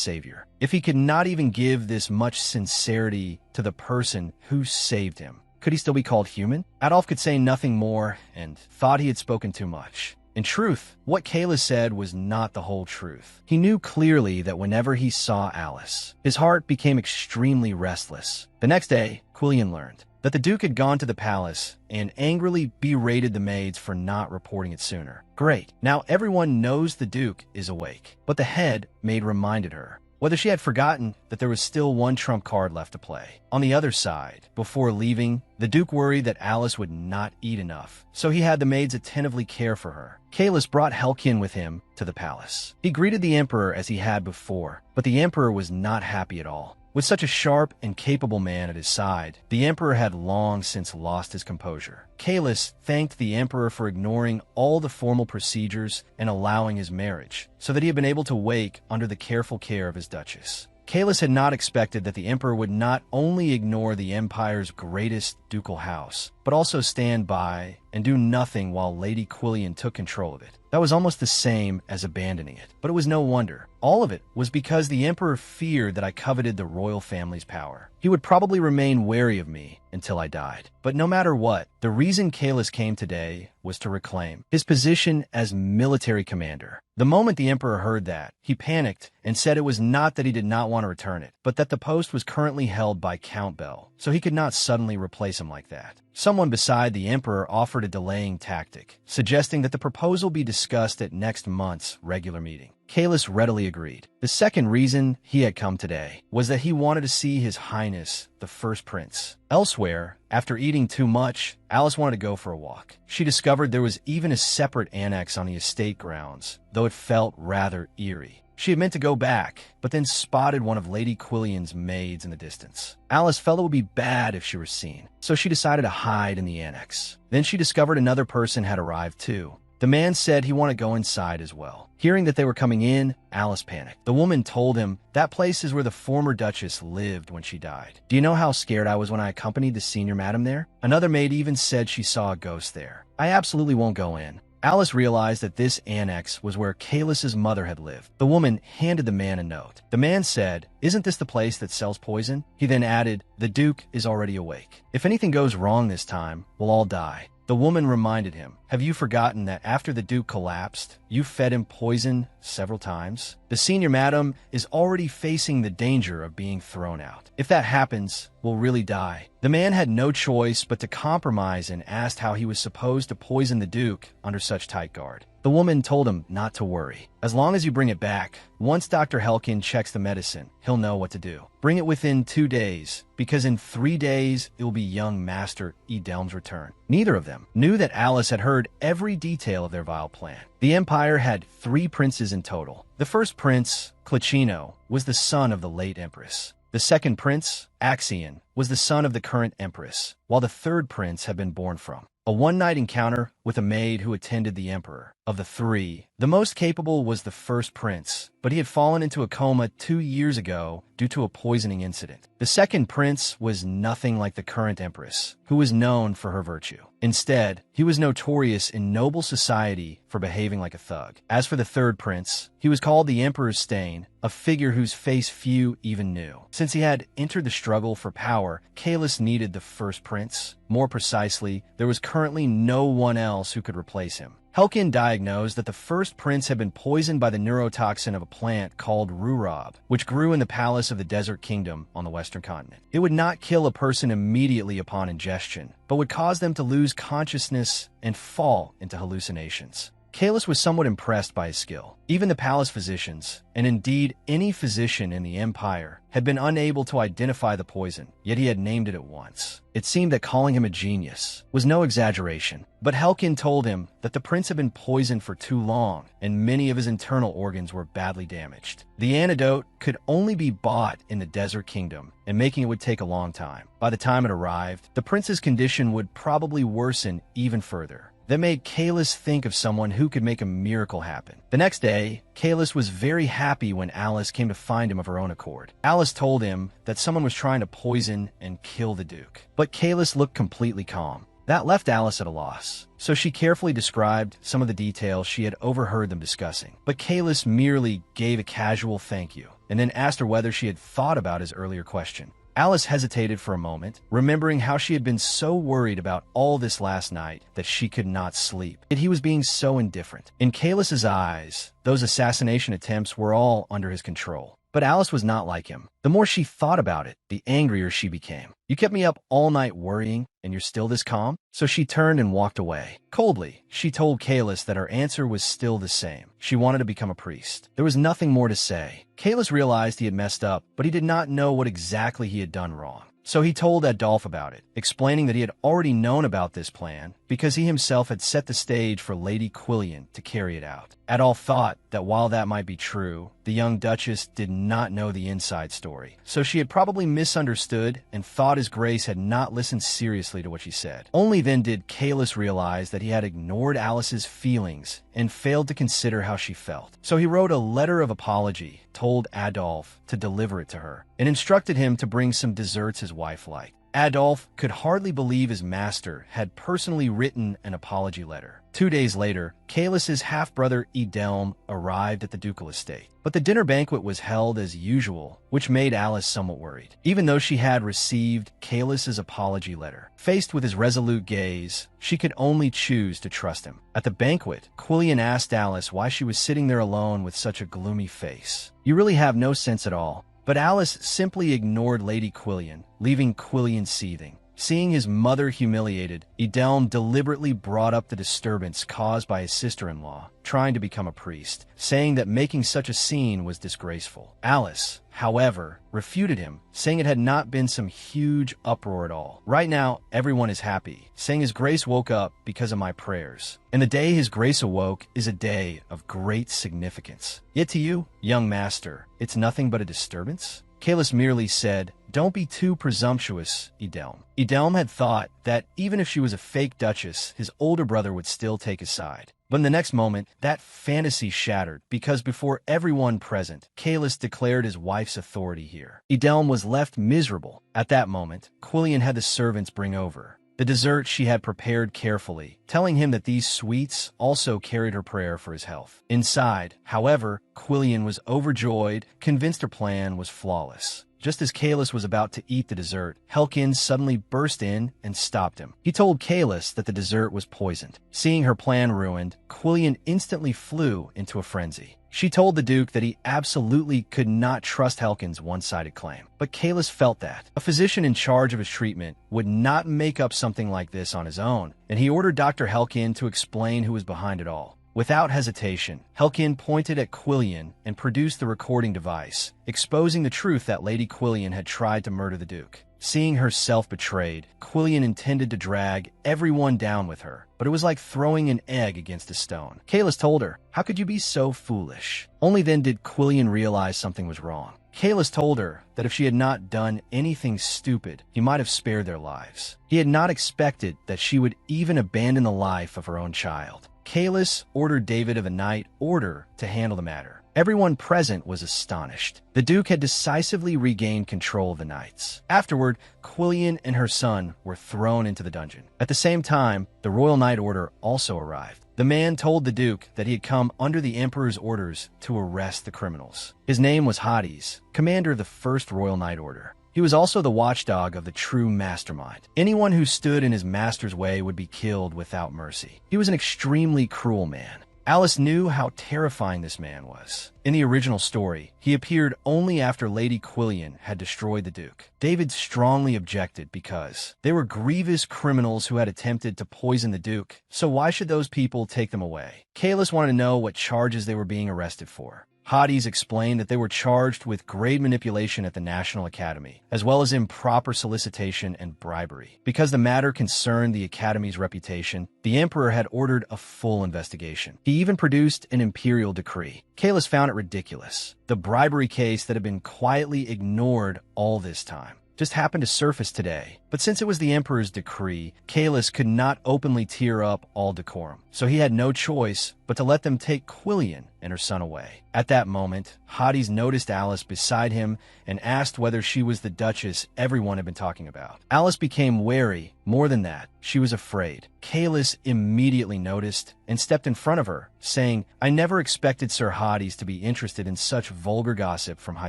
savior. If he could not even give this much sincerity to the person who saved him, could he still be called human? Adolphe could say nothing more and thought he had spoken too much. In truth, what Kalis said was not the whole truth. He knew clearly that whenever he saw Alice, his heart became extremely restless. The next day, Quillian learned that the Duke had gone to the palace and angrily berated the maids for not reporting it sooner. Great, now everyone knows the Duke is awake. But the head maid reminded her whether she had forgotten that there was still one trump card left to play. On the other side, before leaving, the Duke worried that Alice would not eat enough, so he had the maids attentively care for her. Kalis brought Helkin with him to the palace. He greeted the Emperor as he had before, but the Emperor was not happy at all. With such a sharp and capable man at his side, the Emperor had long since lost his composure. Kalis thanked the Emperor for ignoring all the formal procedures and allowing his marriage, so that he had been able to wake under the careful care of his Duchess. Kalis had not expected that the Emperor would not only ignore the Empire's greatest ducal house, but also stand by and do nothing while Lady Quillian took control of it. That was almost the same as abandoning it, but it was no wonder. All of it was because the Emperor feared that I coveted the royal family's power. He would probably remain wary of me until I died. But no matter what, the reason Kalis came today was to reclaim his position as military commander. The moment the Emperor heard that, he panicked and said it was not that he did not want to return it, but that the post was currently held by Count Bell, so he could not suddenly replace him like that. Someone beside the Emperor offered a delaying tactic, suggesting that the proposal be discussed at next month's regular meeting. Kalis readily agreed. The second reason he had come today was that he wanted to see His Highness, the First Prince. Elsewhere, after eating too much, Alice wanted to go for a walk. She discovered there was even a separate annex on the estate grounds, though it felt rather eerie. She had meant to go back, but then spotted one of Lady Quillian's maids in the distance. Alice felt it would be bad if she were seen, so she decided to hide in the annex. Then she discovered another person had arrived too. The man said he wanted to go inside as well. Hearing that they were coming in, Alice panicked. The woman told him that place is where the former Duchess lived when she died. Do you know how scared I was when I accompanied the senior madam there? Another maid even said she saw a ghost there. I absolutely won't go in. Alice realized that this annex was where Kalis's mother had lived. The woman handed the man a note. The man said, "Isn't this the place that sells poison?" He then added, "The Duke is already awake. If anything goes wrong this time, we'll all die." The woman reminded him, "Have you forgotten that after the Duke collapsed, you fed him poison several times? The senior madam is already facing the danger of being thrown out. If that happens, we'll really die." The man had no choice but to compromise and asked how he was supposed to poison the Duke under such tight guard. The woman told him not to worry. "As long as you bring it back, once Dr. Helkin checks the medicine, he'll know what to do. Bring it within 2 days, because in 3 days it will be young Master Edelm's return." Neither of them knew that Alice had heard every detail of their vile plan. The Empire had 3 princes in total. The first prince, Clichino, was the son of the late Empress. The second prince, Axion, was the son of the current Empress, while the third prince had been born from a one-night encounter with a maid who attended the Emperor. Of the 3, the most capable was the first prince, but he had fallen into a coma 2 years ago due to a poisoning incident. The second prince was nothing like the current Empress, who was known for her virtue. Instead, he was notorious in noble society for behaving like a thug. As for the third prince, he was called the Emperor's Stain, a figure whose face few even knew. Since he had entered the struggle for power, Kalis needed the first prince. More precisely, there was currently no one else who could replace him. Helkin diagnosed that the first prince had been poisoned by the neurotoxin of a plant called rurob, which grew in the palace of the Desert Kingdom on the western continent. It would not kill a person immediately upon ingestion, but would cause them to lose consciousness and fall into hallucinations. Kalis was somewhat impressed by his skill. Even the palace physicians, and indeed any physician in the Empire, had been unable to identify the poison, yet he had named it at once. It seemed that calling him a genius was no exaggeration, but Helkin told him that the prince had been poisoned for too long, and many of his internal organs were badly damaged. The antidote could only be bought in the Desert Kingdom, and making it would take a long time. By the time it arrived, the prince's condition would probably worsen even further. That made Kalis think of someone who could make a miracle happen. The next day, Kalis was very happy when Alice came to find him of her own accord. Alice told him that someone was trying to poison and kill the Duke, but Kalis looked completely calm. That left Alice at a loss, so she carefully described some of the details she had overheard them discussing. But Kalis merely gave a casual thank you, and then asked her whether she had thought about his earlier question. Alice hesitated for a moment, remembering how she had been so worried about all this last night that she could not sleep. Yet he was being so indifferent. In Kalis's eyes, those assassination attempts were all under his control. But Alice was not like him. The more she thought about it, the angrier she became. "You kept me up all night worrying, and you're still this calm?" So she turned and walked away. Coldly, she told Kalis that her answer was still the same. She wanted to become a priest. There was nothing more to say. Kalis realized he had messed up, but he did not know what exactly he had done wrong. So he told Adolphe about it, explaining that he had already known about this plan because he himself had set the stage for Lady Quillian to carry it out. Adolphe thought that while that might be true, the young Duchess did not know the inside story. So she had probably misunderstood and thought his Grace had not listened seriously to what she said. Only then did Kalis realize that he had ignored Alice's feelings and failed to consider how she felt. So he wrote a letter of apology, told Adolphe to deliver it to her, and instructed him to bring some desserts his wife liked. Adolphe could hardly believe his master had personally written an apology letter. 2 days later, Kalis's half-brother Edelm arrived at the ducal estate. But the dinner banquet was held as usual, which made Alice somewhat worried, even though she had received Kalis's apology letter. Faced with his resolute gaze, she could only choose to trust him. At the banquet, Quillian asked Alice why she was sitting there alone with such a gloomy face. "You really have no sense at all." But Alice simply ignored Lady Quillian, leaving Quillian seething. Seeing his mother humiliated, Edelm deliberately brought up the disturbance caused by his sister-in-law, trying to become a priest, saying that making such a scene was disgraceful. Alice, however, refuted him, saying it had not been some huge uproar at all. "Right now, everyone is happy, saying His Grace woke up because of my prayers. And the day His Grace awoke is a day of great significance. Yet to you, young master, it's nothing but a disturbance?" Kalis merely said, "Don't be too presumptuous, Edelm." Edelm had thought that even if she was a fake duchess, his older brother would still take his side. But in the next moment, that fantasy shattered because before everyone present, Kalis declared his wife's authority here. Edelm was left miserable. At that moment, Quillian had the servants bring over the dessert she had prepared carefully, telling him that these sweets also carried her prayer for his health. Inside, however, Quillian was overjoyed, convinced her plan was flawless. Just as Kalis was about to eat the dessert, Helkin suddenly burst in and stopped him. He told Kalis that the dessert was poisoned. Seeing her plan ruined, Quillian instantly flew into a frenzy. She told the Duke that he absolutely could not trust Helkin's one-sided claim. But Kalis felt that a physician in charge of his treatment would not make up something like this on his own, and he ordered Dr. Helkin to explain who was behind it all. Without hesitation, Helkin pointed at Quillian and produced the recording device, exposing the truth that Lady Quillian had tried to murder the Duke. Seeing herself betrayed, Quillian intended to drag everyone down with her, but it was like throwing an egg against a stone. Kalis told her, "How could you be so foolish?" Only then did Quillian realize something was wrong. Kalis told her that if she had not done anything stupid, he might have spared their lives. He had not expected that she would even abandon the life of her own child. Kalis ordered David of the Night Order to handle the matter. Everyone present was astonished. The Duke had decisively regained control of the Knights. Afterward, Quillian and her son were thrown into the dungeon. At the same time, the Royal Knight Order also arrived. The man told the Duke that he had come under the Emperor's orders to arrest the criminals. His name was Hades, commander of the First Royal Knight Order. He was also the watchdog of the true mastermind. Anyone who stood in his master's way would be killed without mercy. He was an extremely cruel man. Alice knew how terrifying this man was. In the original story, he appeared only after Lady Quillian had destroyed the Duke. David strongly objected because they were grievous criminals who had attempted to poison the Duke, so why should those people take them away? Kalis wanted to know what charges they were being arrested for. Hades explained that they were charged with grade manipulation at the National Academy, as well as improper solicitation and bribery. Because the matter concerned the Academy's reputation, the Emperor had ordered a full investigation. He even produced an imperial decree. Kalis found it ridiculous. The bribery case that had been quietly ignored all this time just happened to surface today. But since it was the Emperor's decree, Kalis could not openly tear up all decorum, so he had no choice but to let them take Quillian and her son away. At that moment, Hades noticed Alice beside him and asked whether she was the Duchess everyone had been talking about. Alice became wary. More than that, she was afraid. Kalis immediately noticed and stepped in front of her, saying, "I never expected Sir Hades to be interested in such vulgar gossip from high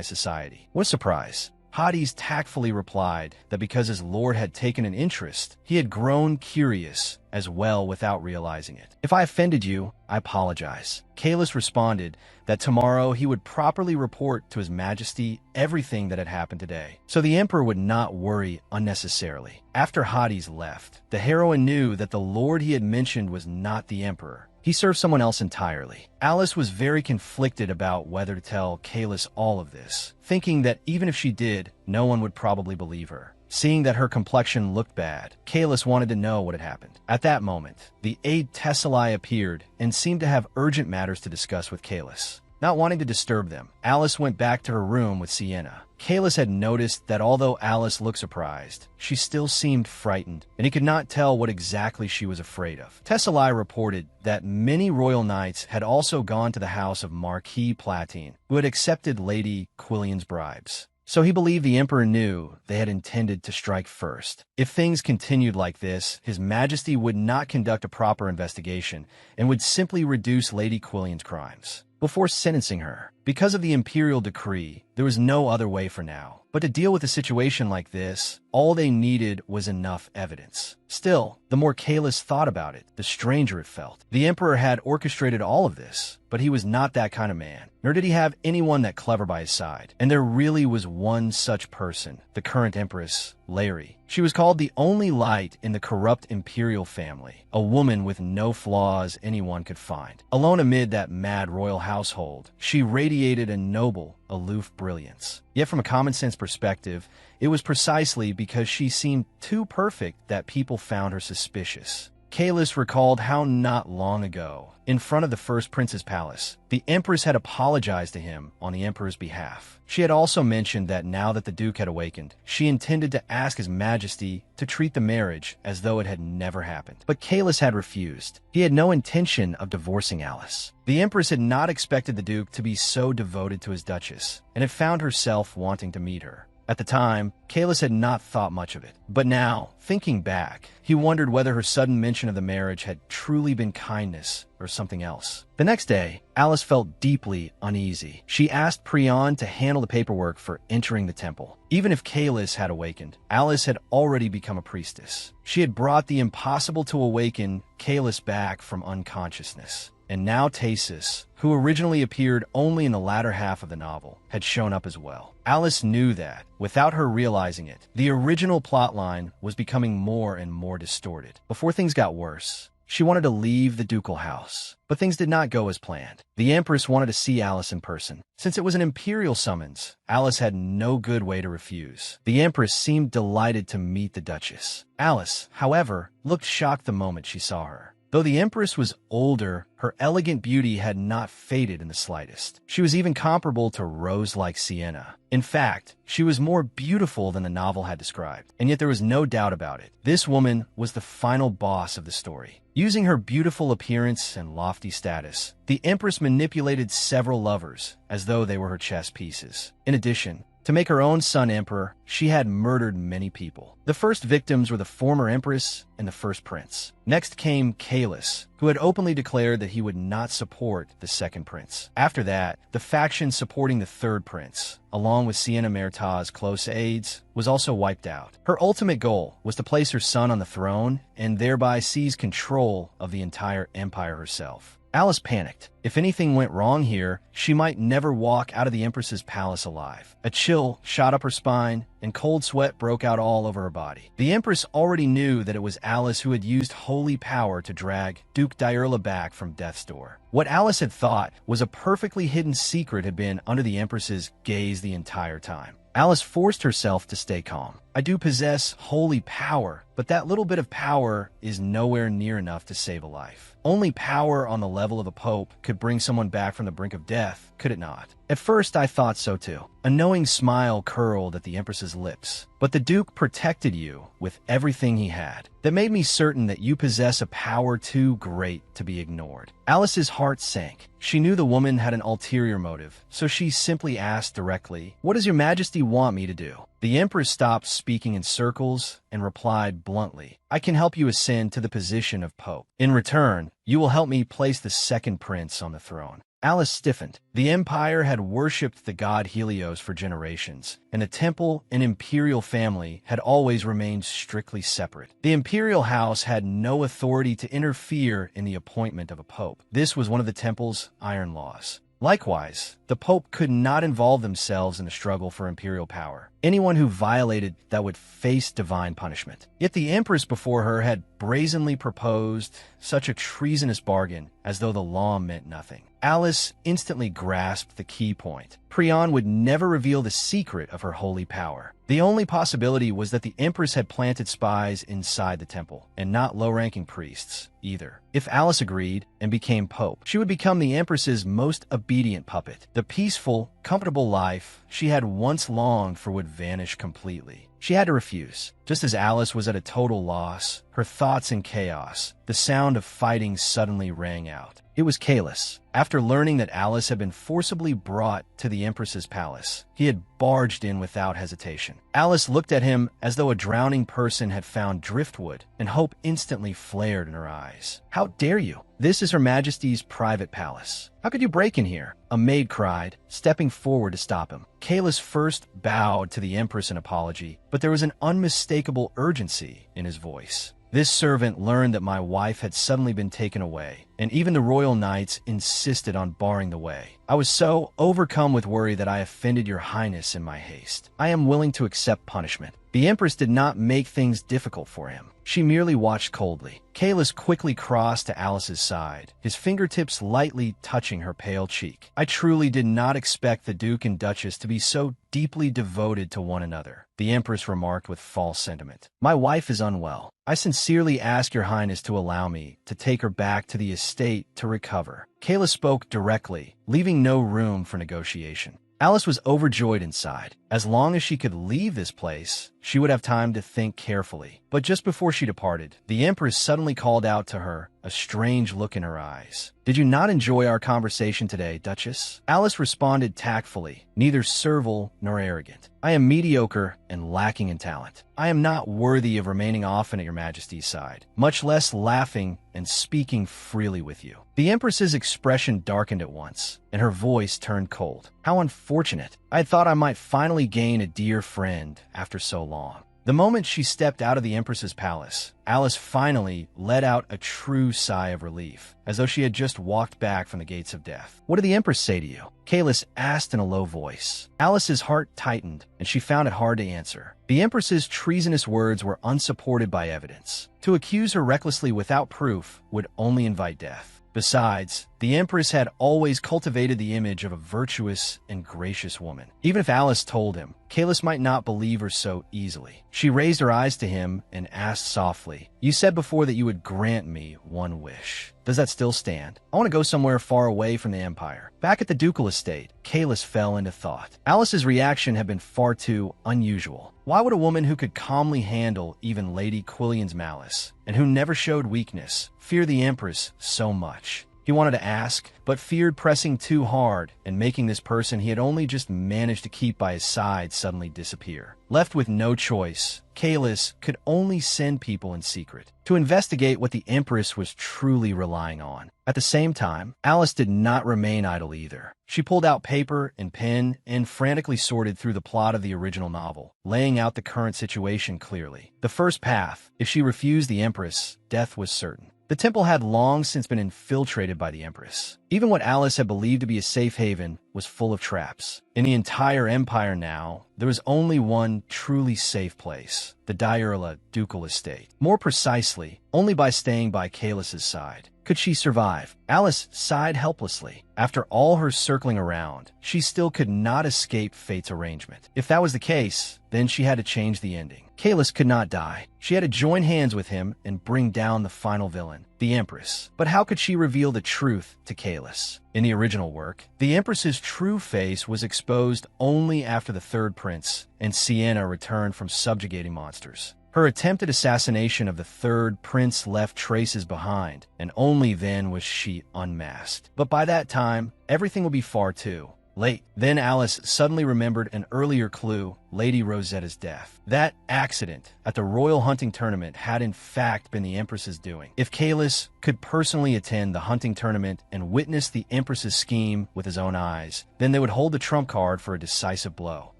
society." What a surprise. Hades tactfully replied that because his lord had taken an interest, he had grown curious as well without realizing it. "If I offended you, I apologize." Kalis responded that tomorrow he would properly report to His Majesty everything that had happened today, so the Emperor would not worry unnecessarily. After Hades left, the heroine knew that the lord he had mentioned was not the Emperor. He served someone else entirely. Alice was very conflicted about whether to tell Kalis all of this, thinking that even if she did, no one would probably believe her. Seeing that her complexion looked bad, Kalis wanted to know what had happened. At that moment, the aide Tessali appeared and seemed to have urgent matters to discuss with Kalis. Not wanting to disturb them, Alice went back to her room with Sienna. Kalis had noticed that although Alice looked surprised, she still seemed frightened, and he could not tell what exactly she was afraid of. Tessali reported that many royal knights had also gone to the house of Marquis Platine, who had accepted Lady Quillian's bribes. So he believed the Emperor knew they had intended to strike first. If things continued like this, His Majesty would not conduct a proper investigation and would simply reduce Lady Quillian's crimes before sentencing her. Because of the imperial decree, there was no other way for now. But to deal with a situation like this, all they needed was enough evidence. Still, the more Kalis thought about it, the stranger it felt. The Emperor had orchestrated all of this, but he was not that kind of man, nor did he have anyone that clever by his side. And there really was one such person, the current Empress, Larry. She was called the only light in the corrupt imperial family, a woman with no flaws anyone could find. Alone amid that mad royal household, she radiated a noble, aloof brilliance. Yet from a common-sense perspective, it was precisely because she seemed too perfect that people found her suspicious. Kalis recalled how not long ago, in front of the first prince's palace, the Empress had apologized to him on the Emperor's behalf. She had also mentioned that now that the Duke had awakened, she intended to ask His Majesty to treat the marriage as though it had never happened. But Kalis had refused. He had no intention of divorcing Alice. The Empress had not expected the Duke to be so devoted to his Duchess, and had found herself wanting to meet her. At the time, Kalis had not thought much of it. But now, thinking back, he wondered whether her sudden mention of the marriage had truly been kindness or something else. The next day, Alice felt deeply uneasy. She asked Prion to handle the paperwork for entering the temple. Even if Kalis had awakened, Alice had already become a priestess. She had brought the impossible to awaken Kalis back from unconsciousness. And now Tasis, who originally appeared only in the latter half of the novel, had shown up as well. Alice knew that, without her realizing it, the original plotline was becoming more and more distorted. Before things got worse, she wanted to leave the ducal house, but things did not go as planned. The Empress wanted to see Alice in person. Since it was an imperial summons, Alice had no good way to refuse. The Empress seemed delighted to meet the Duchess. Alice, however, looked shocked the moment she saw her. Though the Empress was older, her elegant beauty had not faded in the slightest. She was even comparable to rose-like Sienna. In fact, she was more beautiful than the novel had described, and yet there was no doubt about it. This woman was the final boss of the story. Using her beautiful appearance and lofty status, the Empress manipulated several lovers as though they were her chess pieces. In addition, to make her own son emperor, she had murdered many people. The first victims were the former empress and the first prince. Next came Kalis, who had openly declared that he would not support the second prince. After that, the faction supporting the third prince, along with Sienna Merta's close aides, was also wiped out. Her ultimate goal was to place her son on the throne and thereby seize control of the entire empire herself. Alice panicked. If anything went wrong here, she might never walk out of the Empress's palace alive. A chill shot up her spine, and cold sweat broke out all over her body. The Empress already knew that it was Alice who had used holy power to drag Duke Diurla back from death's door. What Alice had thought was a perfectly hidden secret had been under the Empress's gaze the entire time. Alice forced herself to stay calm. I do possess holy power, but that little bit of power is nowhere near enough to save a life. Only power on the level of a pope could bring someone back from the brink of death, could it not? At first, I thought so too. A knowing smile curled at the Empress's lips. But the Duke protected you with everything he had. That made me certain that you possess a power too great to be ignored. Alice's heart sank. She knew the woman had an ulterior motive, so she simply asked directly, "What does your Majesty want me to do?" The Empress stopped speaking in circles and replied bluntly, "I can help you ascend to the position of Pope. In return, you will help me place the second prince on the throne." Alice stiffened. The Empire had worshipped the god Helios for generations, and the temple and imperial family had always remained strictly separate. The imperial house had no authority to interfere in the appointment of a pope. This was one of the temple's iron laws. Likewise, the Pope could not involve themselves in the struggle for imperial power. Anyone who violated that would face divine punishment. Yet the Empress before her had brazenly proposed such a treasonous bargain as though the law meant nothing. Alice instantly grasped the key point. Prion would never reveal the secret of her holy power. The only possibility was that the Empress had planted spies inside the temple, and not low-ranking priests, either. If Alice agreed and became Pope, she would become the Empress's most obedient puppet. The peaceful, comfortable life she had once longed for would vanish completely. She had to refuse. Just as Alice was at a total loss, her thoughts in chaos, the sound of fighting suddenly rang out. It was Kalis. After learning that Alice had been forcibly brought to the Empress's palace, he had barged in without hesitation. Alice looked at him as though a drowning person had found driftwood, and hope instantly flared in her eyes. "How dare you? This is Her Majesty's private palace. How could you break in here?" a maid cried, stepping forward to stop him. Kalis first bowed to the Empress in apology, but there was an unmistakable urgency in his voice. "This servant learned that my wife had suddenly been taken away, and even the royal knights insisted on barring the way. I was so overcome with worry that I offended your highness in my haste. I am willing to accept punishment." The Empress did not make things difficult for him. She merely watched coldly. Kalis quickly crossed to Alice's side, his fingertips lightly touching her pale cheek. "I truly did not expect the Duke and Duchess to be so deeply devoted to one another," the Empress remarked with false sentiment. "My wife is unwell. I sincerely ask your highness to allow me to take her back to the estate to recover." Kalis spoke directly, leaving no room for negotiation. Alice was overjoyed inside. As long as she could leave this place, she would have time to think carefully. But just before she departed, the Empress suddenly called out to her, a strange look in her eyes. "Did you not enjoy our conversation today, Duchess?" Alice responded tactfully, neither servile nor arrogant. "I am mediocre and lacking in talent. I am not worthy of remaining often at your Majesty's side, much less laughing and speaking freely with you." The Empress's expression darkened at once, and her voice turned cold. "How unfortunate. I had thought I might finally gain a dear friend after so long." The moment she stepped out of the Empress's palace, Alice finally let out a true sigh of relief, as though she had just walked back from the gates of death. "What did the Empress say to you?" Kalis asked in a low voice. Alice's heart tightened, and she found it hard to answer. The Empress's treasonous words were unsupported by evidence. To accuse her recklessly without proof would only invite death. Besides, the Empress had always cultivated the image of a virtuous and gracious woman. Even if Alice told him, Kalis might not believe her so easily. She raised her eyes to him and asked softly, "You said before that you would grant me one wish. Does that still stand? I want to go somewhere far away from the Empire." Back at the ducal estate, Kalis fell into thought. Alice's reaction had been far too unusual. Why would a woman who could calmly handle even Lady Quillian's malice, and who never showed weakness, fear the Empress so much? He wanted to ask, but feared pressing too hard and making this person he had only just managed to keep by his side suddenly disappear. Left with no choice, Kalis could only send people in secret to investigate what the Empress was truly relying on. At the same time, Alice did not remain idle either. She pulled out paper and pen and frantically sorted through the plot of the original novel, laying out the current situation clearly. The first path: if she refused the Empress, death was certain. The temple had long since been infiltrated by the Empress. Even what Alice had believed to be a safe haven was full of traps. In the entire empire now, there was only one truly safe place: the Diurla ducal estate. More precisely, only by staying by Kalis's side could she survive. Alice sighed helplessly. After all her circling around, she still could not escape fate's arrangement. If that was the case, then she had to change the ending. Kalis could not die. She had to join hands with him and bring down the final villain, the Empress. But how could she reveal the truth to Kalis? In the original work, the Empress's true face was exposed only after the third prince and Sienna returned from subjugating monsters. Her attempted assassination of the third prince left traces behind, and only then was she unmasked. But by that time, everything would be far too late. Then Alice suddenly remembered an earlier clue: Lady Rosetta's death. That accident at the royal hunting tournament had in fact been the Empress's doing. If Kalis could personally attend the hunting tournament and witness the Empress's scheme with his own eyes, then they would hold the trump card for a decisive blow.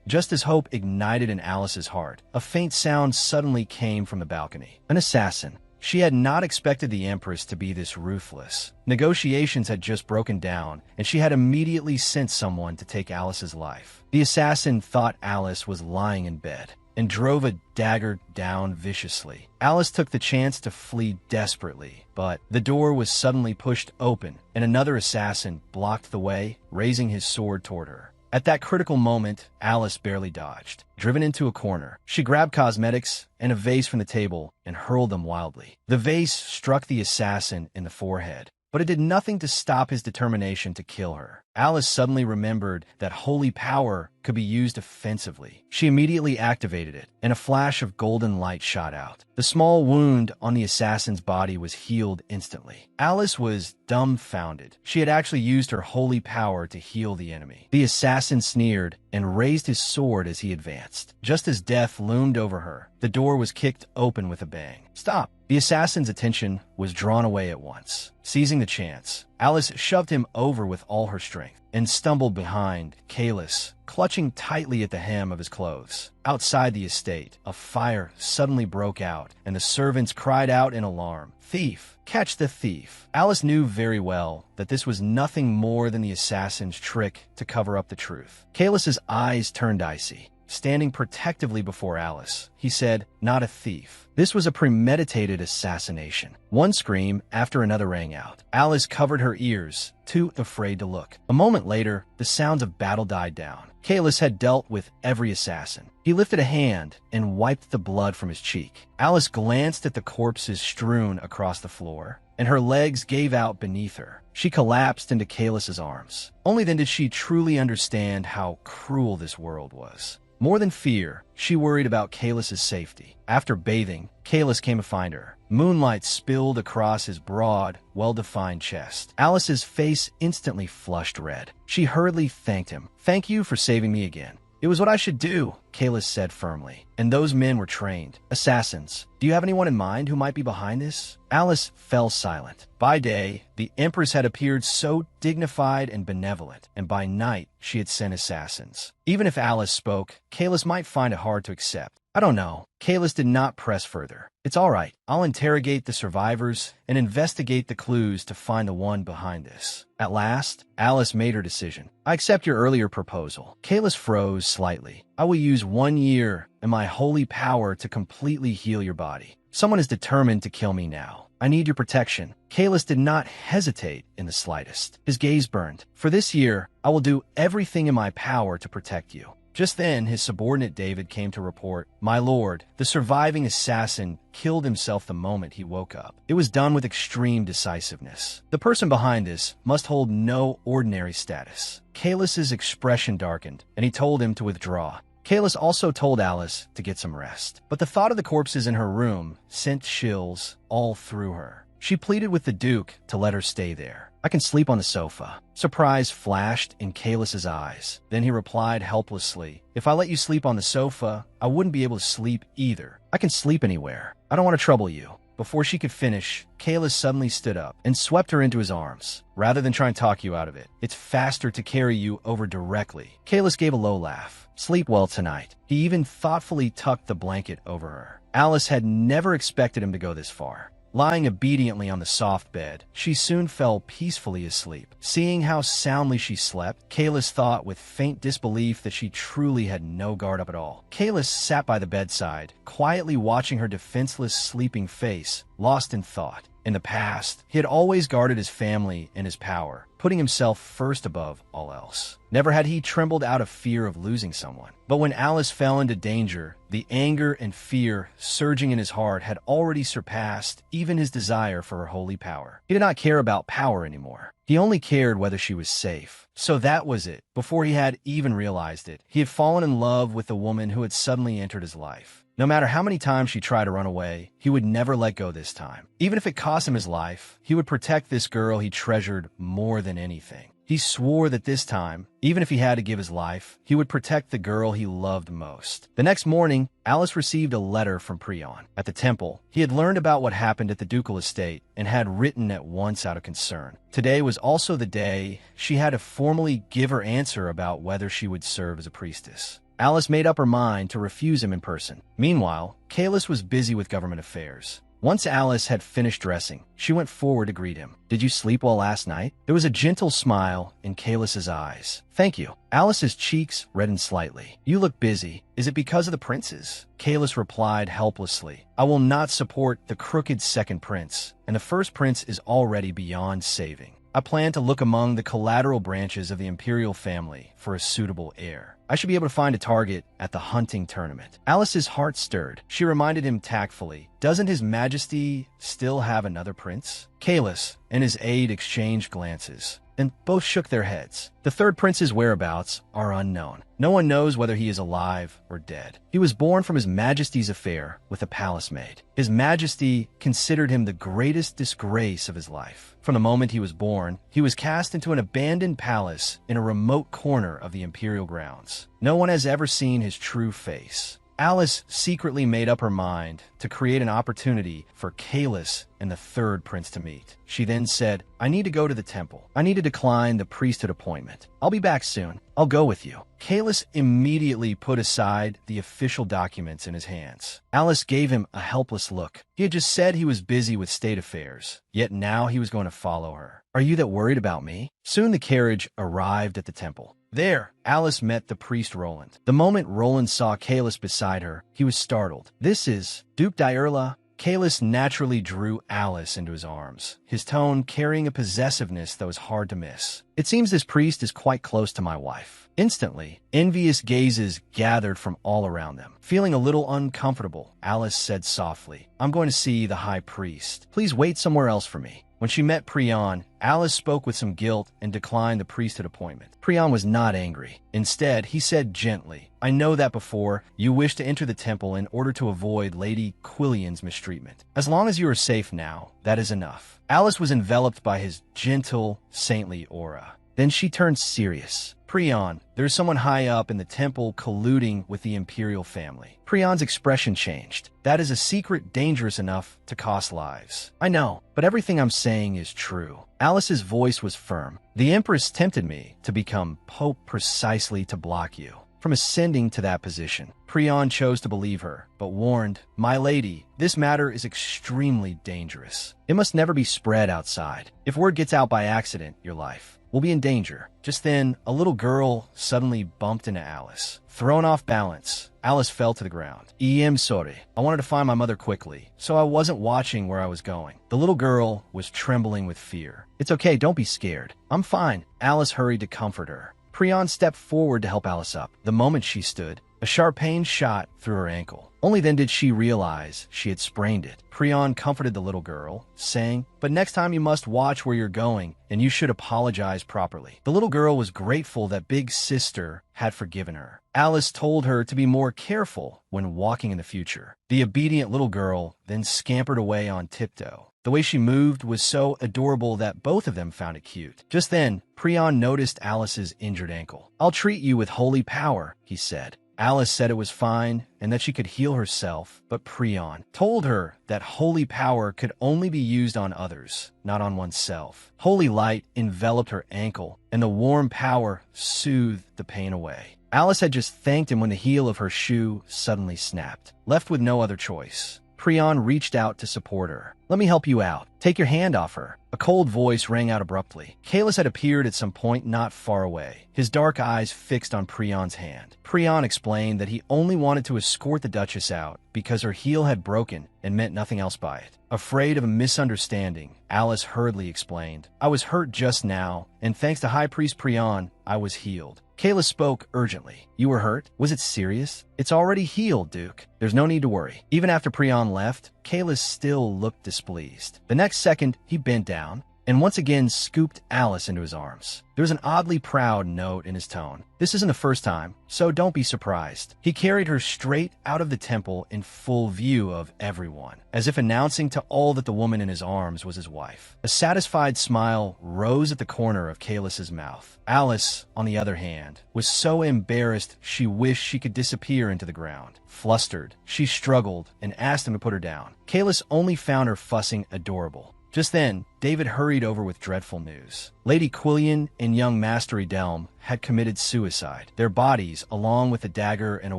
Just as hope ignited in Alice's heart, a faint sound suddenly came from the balcony. An assassin. She had not expected the Empress to be this ruthless. Negotiations had just broken down, and she had immediately sent someone to take Alice's life. The assassin thought Alice was lying in bed and drove a dagger down viciously. Alice took the chance to flee desperately, but the door was suddenly pushed open, and another assassin blocked the way, raising his sword toward her. At that critical moment, Alice barely dodged. Driven into a corner, she grabbed cosmetics and a vase from the table and hurled them wildly. The vase struck the assassin in the forehead, but it did nothing to stop his determination to kill her. Alice suddenly remembered that holy power could be used offensively. She immediately activated it, and a flash of golden light shot out. The small wound on the assassin's body was healed instantly. Alice was dumbfounded. She had actually used her holy power to heal the enemy. The assassin sneered and raised his sword as he advanced. Just as death loomed over her, the door was kicked open with a bang. "Stop!" The assassin's attention was drawn away at once. Seizing the chance, Alice shoved him over with all her strength and stumbled behind Kalis, clutching tightly at the hem of his clothes. Outside the estate, a fire suddenly broke out, and the servants cried out in alarm, "Thief! Catch the thief!" Alice knew very well that this was nothing more than the assassin's trick to cover up the truth. Kalis's eyes turned icy. Standing protectively before Alice, he said, "Not a thief." This was a premeditated assassination. One scream after another rang out. Alice covered her ears, too afraid to look. A moment later, the sounds of battle died down. Kalis had dealt with every assassin. He lifted a hand and wiped the blood from his cheek. Alice glanced at the corpses strewn across the floor, and her legs gave out beneath her. She collapsed into Kalis's arms. Only then did she truly understand how cruel this world was. More than fear, she worried about Kalis' safety. After bathing, Kalis came to find her. Moonlight spilled across his broad, well-defined chest. Alice's face instantly flushed red. She hurriedly thanked him. "Thank you for saving me again." "It was what I should do," Kalis said firmly. "And those men were trained. Assassins. Do you have anyone in mind who might be behind this?" Alice fell silent. By day, the Empress had appeared so dignified and benevolent, and by night, she had sent assassins. Even if Alice spoke, Kalis might find it hard to accept. "I don't know." Kalis did not press further. "It's all right. I'll interrogate the survivors and investigate the clues to find the one behind this." At last, Alice made her decision. "I accept your earlier proposal." Kalis froze slightly. "I will use 1 year and my holy power to completely heal your body. Someone is determined to kill me now. I need your protection." Kalis did not hesitate in the slightest. His gaze burned. "For this year, I will do everything in my power to protect you." Just then, his subordinate David came to report, "My lord, the surviving assassin killed himself the moment he woke up. It was done with extreme decisiveness. The person behind this must hold no ordinary status." Kalis's expression darkened, and he told him to withdraw. Kalis also told Alice to get some rest. But the thought of the corpses in her room sent chills all through her. She pleaded with the Duke to let her stay there. "I can sleep on the sofa." Surprise flashed in Kalis's eyes. Then he replied helplessly, "If I let you sleep on the sofa, I wouldn't be able to sleep either. I can sleep anywhere. I don't want to trouble you." Before she could finish, Kalis suddenly stood up and swept her into his arms. "Rather than try and talk you out of it, it's faster to carry you over directly." Kalis gave a low laugh. "Sleep well tonight." He even thoughtfully tucked the blanket over her. Alice had never expected him to go this far. Lying obediently on the soft bed, she soon fell peacefully asleep. Seeing how soundly she slept, Kalis thought with faint disbelief that she truly had no guard up at all. Kalis sat by the bedside, quietly watching her defenseless sleeping face, lost in thought. In the past, he had always guarded his family and his power, putting himself first above all else. Never had he trembled out of fear of losing someone. But when Alice fell into danger, the anger and fear surging in his heart had already surpassed even his desire for her holy power. He did not care about power anymore. He only cared whether she was safe. So that was it. Before he had even realized it, he had fallen in love with the woman who had suddenly entered his life. No matter how many times she tried to run away, he would never let go this time. Even if it cost him his life, he would protect this girl he treasured more than anything. He swore that this time, even if he had to give his life, he would protect the girl he loved most. The next morning, Alice received a letter from Prion. At the temple, he had learned about what happened at the ducal estate and had written at once out of concern. Today was also the day she had to formally give her answer about whether she would serve as a priestess. Alice made up her mind to refuse him in person. Meanwhile, Kalis was busy with government affairs. Once Alice had finished dressing, she went forward to greet him. "Did you sleep well last night?" There was a gentle smile in Kalis's eyes. "Thank you." Alice's cheeks reddened slightly. "You look busy. Is it because of the princes?" Kalis replied helplessly. "I will not support the crooked second prince, and the first prince is already beyond saving. I plan to look among the collateral branches of the imperial family for a suitable heir. I should be able to find a target at the hunting tournament." Alice's heart stirred. She reminded him tactfully, "Doesn't His Majesty still have another prince?" Kalis and his aide exchanged glances, and both shook their heads. The third prince's whereabouts are unknown. No one knows whether he is alive or dead. He was born from His Majesty's affair with a palace maid. His Majesty considered him the greatest disgrace of his life. From the moment he was born, he was cast into an abandoned palace in a remote corner of the imperial grounds. No one has ever seen his true face. Alice secretly made up her mind to create an opportunity for Kalis and the third prince to meet. She then said, "I need to go to the temple. I need to decline the priesthood appointment. I'll be back soon. I'll go with you." Kalis immediately put aside the official documents in his hands. Alice gave him a helpless look. He had just said he was busy with state affairs, yet now he was going to follow her. "Are you that worried about me?" Soon the carriage arrived at the temple. There, Alice met the priest Roland. The moment Roland saw Kalis beside her, he was startled. "This is Duke Diurla." Kalis naturally drew Alice into his arms, his tone carrying a possessiveness that was hard to miss. "It seems this priest is quite close to my wife." Instantly, envious gazes gathered from all around them. Feeling a little uncomfortable, Alice said softly, "I'm going to see the high priest. Please wait somewhere else for me." When she met Priyan, Alice spoke with some guilt and declined the priesthood appointment. Priyan was not angry. Instead, he said gently, "I know that before, you wish to enter the temple in order to avoid Lady Quillian's mistreatment. As long as you are safe now, that is enough." Alice was enveloped by his gentle, saintly aura. Then she turned serious. "Priyan, there's someone high up in the temple colluding with the imperial family." Priyan's expression changed. "That is a secret dangerous enough to cost lives." "I know, but everything I'm saying is true." Alice's voice was firm. "The Empress tempted me to become Pope precisely to block you from ascending to that position." Priyan chose to believe her, but warned, "My lady, this matter is extremely dangerous. It must never be spread outside. If word gets out by accident, your life will be in danger." Just then, a little girl suddenly bumped into Alice. Thrown off balance, Alice fell to the ground. "I'm sorry. I wanted to find my mother quickly, so I wasn't watching where I was going." The little girl was trembling with fear. "It's okay, don't be scared. I'm fine." Alice hurried to comfort her. Priyan stepped forward to help Alice up. The moment she stood, a sharp pain shot through her ankle. Only then did she realize she had sprained it. Priyan comforted the little girl, saying, "But next time you must watch where you're going, and you should apologize properly." The little girl was grateful that Big Sister had forgiven her. Alice told her to be more careful when walking in the future. The obedient little girl then scampered away on tiptoe. The way she moved was so adorable that both of them found it cute. Just then, Priyan noticed Alice's injured ankle. "I'll treat you with holy power," he said. Alice said it was fine and that she could heal herself, but Priyan told her that holy power could only be used on others, not on oneself. Holy light enveloped her ankle, and the warm power soothed the pain away. Alice had just thanked him when the heel of her shoe suddenly snapped. Left with no other choice, Priyan reached out to support her. "Let me help you out. Take your hand off her." A cold voice rang out abruptly. Kalis had appeared at some point not far away, his dark eyes fixed on Priyan's hand. Priyan explained that he only wanted to escort the Duchess out because her heel had broken and meant nothing else by it. Afraid of a misunderstanding, Alice hurriedly explained, "I was hurt just now, and thanks to High Priest Priyan, I was healed." Kalis spoke urgently. "You were hurt? Was it serious?" "It's already healed, Duke. There's no need to worry." Even after Priyan left, Kalis still looked displeased. The next second, he bent down and once again scooped Alice into his arms. There was an oddly proud note in his tone. "This isn't the first time, so don't be surprised." He carried her straight out of the temple in full view of everyone, as if announcing to all that the woman in his arms was his wife. A satisfied smile rose at the corner of Kalis's mouth. Alice, on the other hand, was so embarrassed she wished she could disappear into the ground. Flustered, she struggled and asked him to put her down. Kalis only found her fussing adorable. Just then, David hurried over with dreadful news. Lady Quillian and young Master Edelm had committed suicide. Their bodies, along with a dagger and a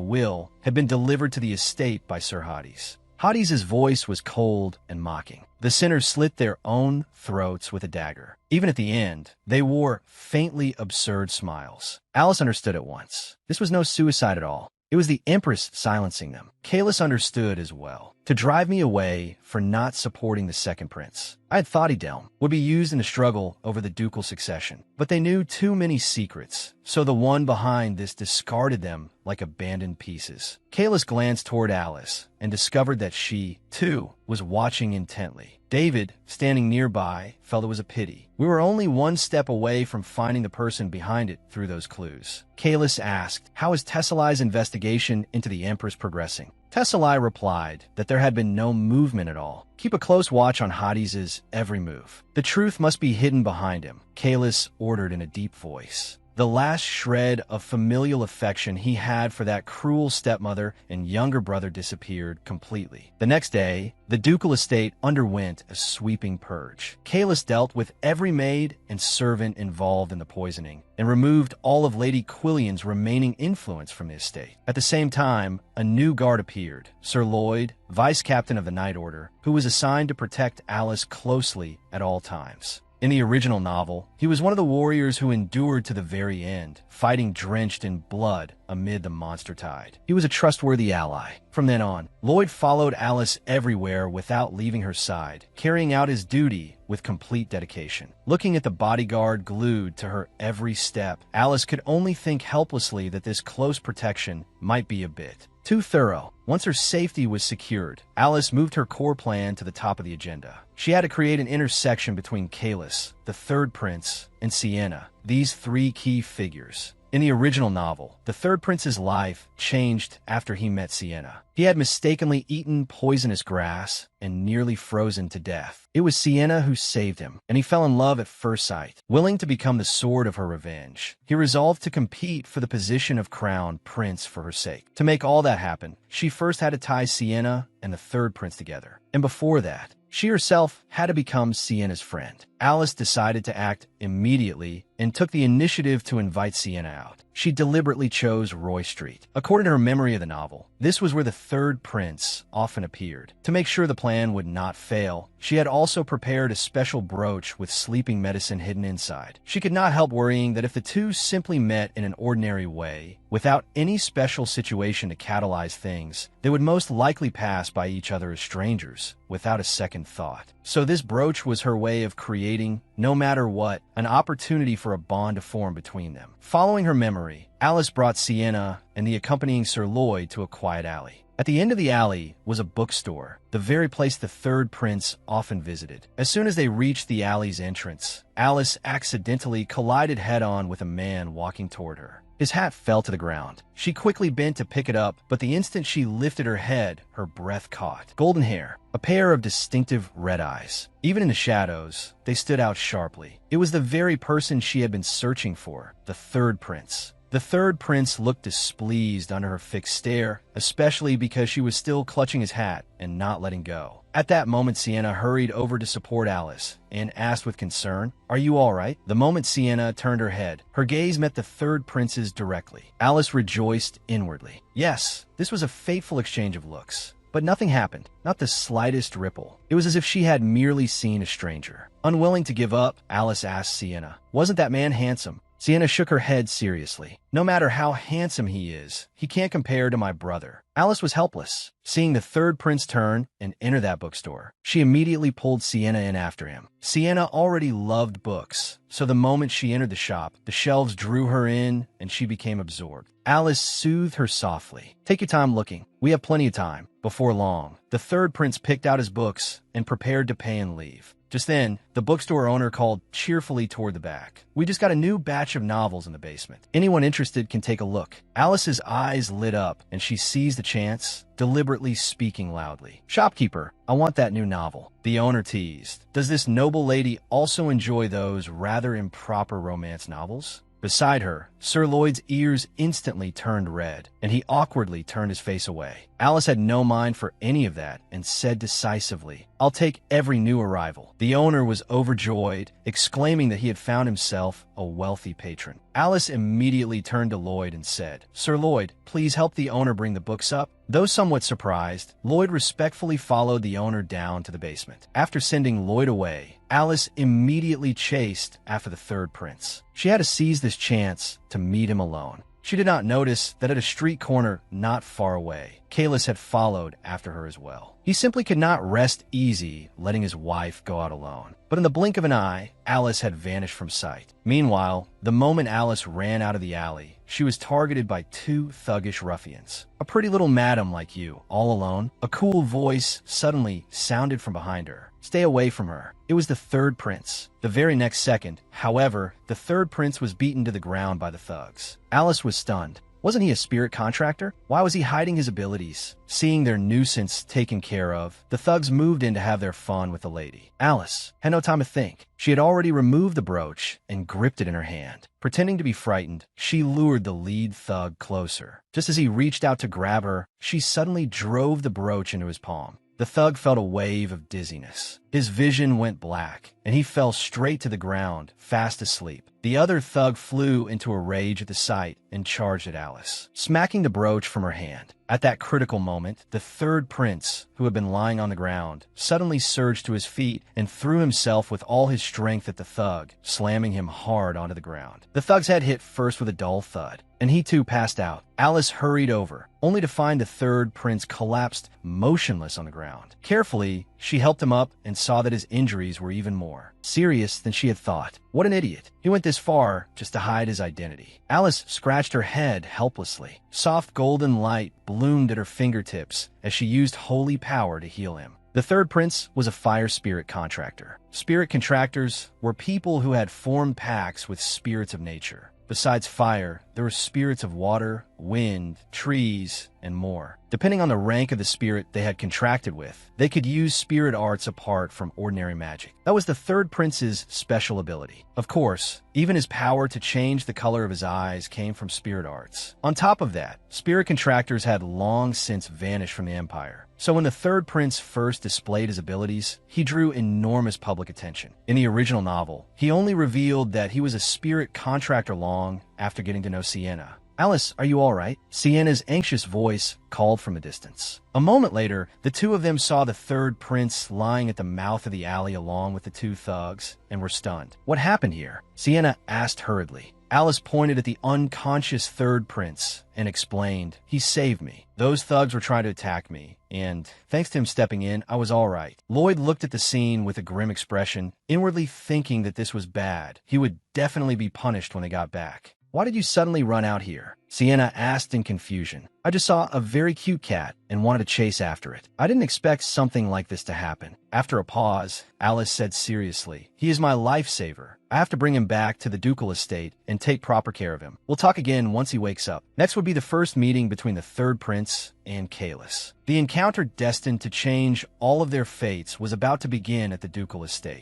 will, had been delivered to the estate by Sir Hades. Hades' voice was cold and mocking. The sinners slit their own throats with a dagger. Even at the end, they wore faintly absurd smiles. Alice understood at once. This was no suicide at all. It was the Empress silencing them. Kalis understood as well. To drive me away for not supporting the second prince. I had thought Edelm would be used in the struggle over the ducal succession, but they knew too many secrets, so the one behind this discarded them like abandoned pieces. Kalis glanced toward Alice and discovered that she, too, was watching intently. David, standing nearby, felt it was a pity. We were only one step away from finding the person behind it through those clues. Kalis asked, "How is Tessalai's investigation into the Empress progressing?" Tessalai replied that there had been no movement at all. "Keep a close watch on Hades' every move. The truth must be hidden behind him," Kalis ordered in a deep voice. The last shred of familial affection he had for that cruel stepmother and younger brother disappeared completely. The next day, the ducal estate underwent a sweeping purge. Kalis dealt with every maid and servant involved in the poisoning and removed all of Lady Quillian's remaining influence from the estate. At the same time, a new guard appeared, Sir Lloyd, vice captain of the Night Order, who was assigned to protect Alice closely at all times. In the original novel, he was one of the warriors who endured to the very end, fighting drenched in blood amid the monster tide. He was a trustworthy ally. From then on, Lloyd followed Alice everywhere without leaving her side, carrying out his duty with complete dedication. Looking at the bodyguard glued to her every step, Alice could only think helplessly that this close protection might be a bit too thorough. Once her safety was secured, Alice moved her core plan to the top of the agenda. She had to create an intersection between Kalis, the third prince, and Sienna, these three key figures. In the original novel, the third prince's life changed after he met Sienna. He had mistakenly eaten poisonous grass and nearly frozen to death. It was Sienna who saved him, and he fell in love at first sight. Willing to become the sword of her revenge, he resolved to compete for the position of crown prince for her sake. To make all that happen, she first had to tie Sienna and the third prince together. And before that, she herself had to become Sienna's friend. Alice decided to act immediately and took the initiative to invite Sienna out. She deliberately chose Roy Street. According to her memory of the novel, this was where the third prince often appeared. To make sure the plan would not fail, she had also prepared a special brooch with sleeping medicine hidden inside. She could not help worrying that if the two simply met in an ordinary way, without any special situation to catalyze things, they would most likely pass by each other as strangers, without a second thought. So this brooch was her way of creating, no matter what, an opportunity for a bond to form between them. Following her memory, Alice brought Sienna and the accompanying Sir Lloyd to a quiet alley. At the end of the alley was a bookstore, the very place the third prince often visited. As soon as they reached the alley's entrance, Alice accidentally collided head-on with a man walking toward her. His hat fell to the ground. She quickly bent to pick it up, but the instant she lifted her head, her breath caught. Golden hair, a pair of distinctive red eyes. Even in the shadows, they stood out sharply. It was the very person she had been searching for, the third prince. The third prince looked displeased under her fixed stare, especially because she was still clutching his hat and not letting go. At that moment, Sienna hurried over to support Alice and asked with concern, "Are you all right?" The moment Sienna turned her head, her gaze met the third prince's directly. Alice rejoiced inwardly. Yes, this was a fateful exchange of looks. But nothing happened, not the slightest ripple. It was as if she had merely seen a stranger. Unwilling to give up, Alice asked Sienna, "Wasn't that man handsome?" Sienna shook her head seriously. "No matter how handsome he is, he can't compare to my brother." Alice was helpless. Seeing the third prince turn and enter that bookstore, she immediately pulled Sienna in after him. Sienna already loved books, so the moment she entered the shop, the shelves drew her in and she became absorbed. Alice soothed her softly. "Take your time looking. We have plenty of time." Before long, the third prince picked out his books and prepared to pay and leave. Just then, the bookstore owner called cheerfully toward the back. "We just got a new batch of novels in the basement. Anyone interested can take a look." Alice's eyes lit up, and she seized the chance, deliberately speaking loudly. "Shopkeeper, I want that new novel." The owner teased. "Does this noble lady also enjoy those rather improper romance novels?" Beside her, Sir Lloyd's ears instantly turned red, and he awkwardly turned his face away. Alice had no mind for any of that and said decisively, "I'll take every new arrival." The owner was overjoyed, exclaiming that he had found himself a wealthy patron. Alice immediately turned to Lloyd and said, "Sir Lloyd, please help the owner bring the books up." Though somewhat surprised, Lloyd respectfully followed the owner down to the basement. After sending Lloyd away, Alice immediately chased after the third prince. She had to seize this chance to meet him alone. She did not notice that at a street corner not far away, Kalis had followed after her as well. He simply could not rest easy letting his wife go out alone. But in the blink of an eye, Alice had vanished from sight. Meanwhile, the moment Alice ran out of the alley, she was targeted by two thuggish ruffians. "A pretty little madam like you, all alone?" A cool voice suddenly sounded from behind her. "Stay away from her." It was the third prince. The very next second, however, the third prince was beaten to the ground by the thugs. Alice was stunned. Wasn't he a spirit contractor? Why was he hiding his abilities? Seeing their nuisance taken care of, the thugs moved in to have their fun with the lady. Alice had no time to think. She had already removed the brooch and gripped it in her hand. Pretending to be frightened, she lured the lead thug closer. Just as he reached out to grab her, she suddenly drove the brooch into his palm. The thug felt a wave of dizziness. His vision went black, and he fell straight to the ground, fast asleep. The other thug flew into a rage at the sight and charged at Alice, smacking the brooch from her hand. At that critical moment, the third prince, who had been lying on the ground, suddenly surged to his feet and threw himself with all his strength at the thug, slamming him hard onto the ground. The thug's head hit first with a dull thud. and he too passed out. Alice hurried over, only to find the third prince collapsed motionless on the ground. Carefully, she helped him up and saw that his injuries were even more serious than she had thought. What an idiot. He went this far just to hide his identity. Alice scratched her head helplessly. Soft golden light bloomed at her fingertips as she used holy power to heal him. The third prince was a fire spirit contractor. Spirit contractors were people who had formed pacts with spirits of nature. Besides fire, there were spirits of water, wind, trees, and more. Depending on the rank of the spirit they had contracted with, they could use spirit arts apart from ordinary magic. That was the third prince's special ability. Of course, even his power to change the color of his eyes came from spirit arts. On top of that, spirit contractors had long since vanished from the empire. So when the third prince first displayed his abilities, he drew enormous public attention. In the original novel, he only revealed that he was a spirit contractor long after getting to know Sienna. Alice, are you all right? Sienna's anxious voice called from a distance. A moment later, the two of them saw the third prince lying at the mouth of the alley along with the two thugs and were stunned. What happened here? Sienna asked hurriedly. Alice pointed at the unconscious third prince and explained, "He saved me. Those thugs were trying to attack me, and thanks to him stepping in, I was all right." Lloyd looked at the scene with a grim expression, inwardly thinking that this was bad. He would definitely be punished when they got back. "Why did you suddenly run out here?" Sienna asked in confusion. "I just saw a very cute cat and wanted to chase after it. I didn't expect something like this to happen." After a pause, Alice said seriously, "He is my lifesaver. I have to bring him back to the ducal estate and take proper care of him. We'll talk again once he wakes up." Next would be the first meeting between the third prince and Kalis. The encounter destined to change all of their fates was about to begin at the ducal estate.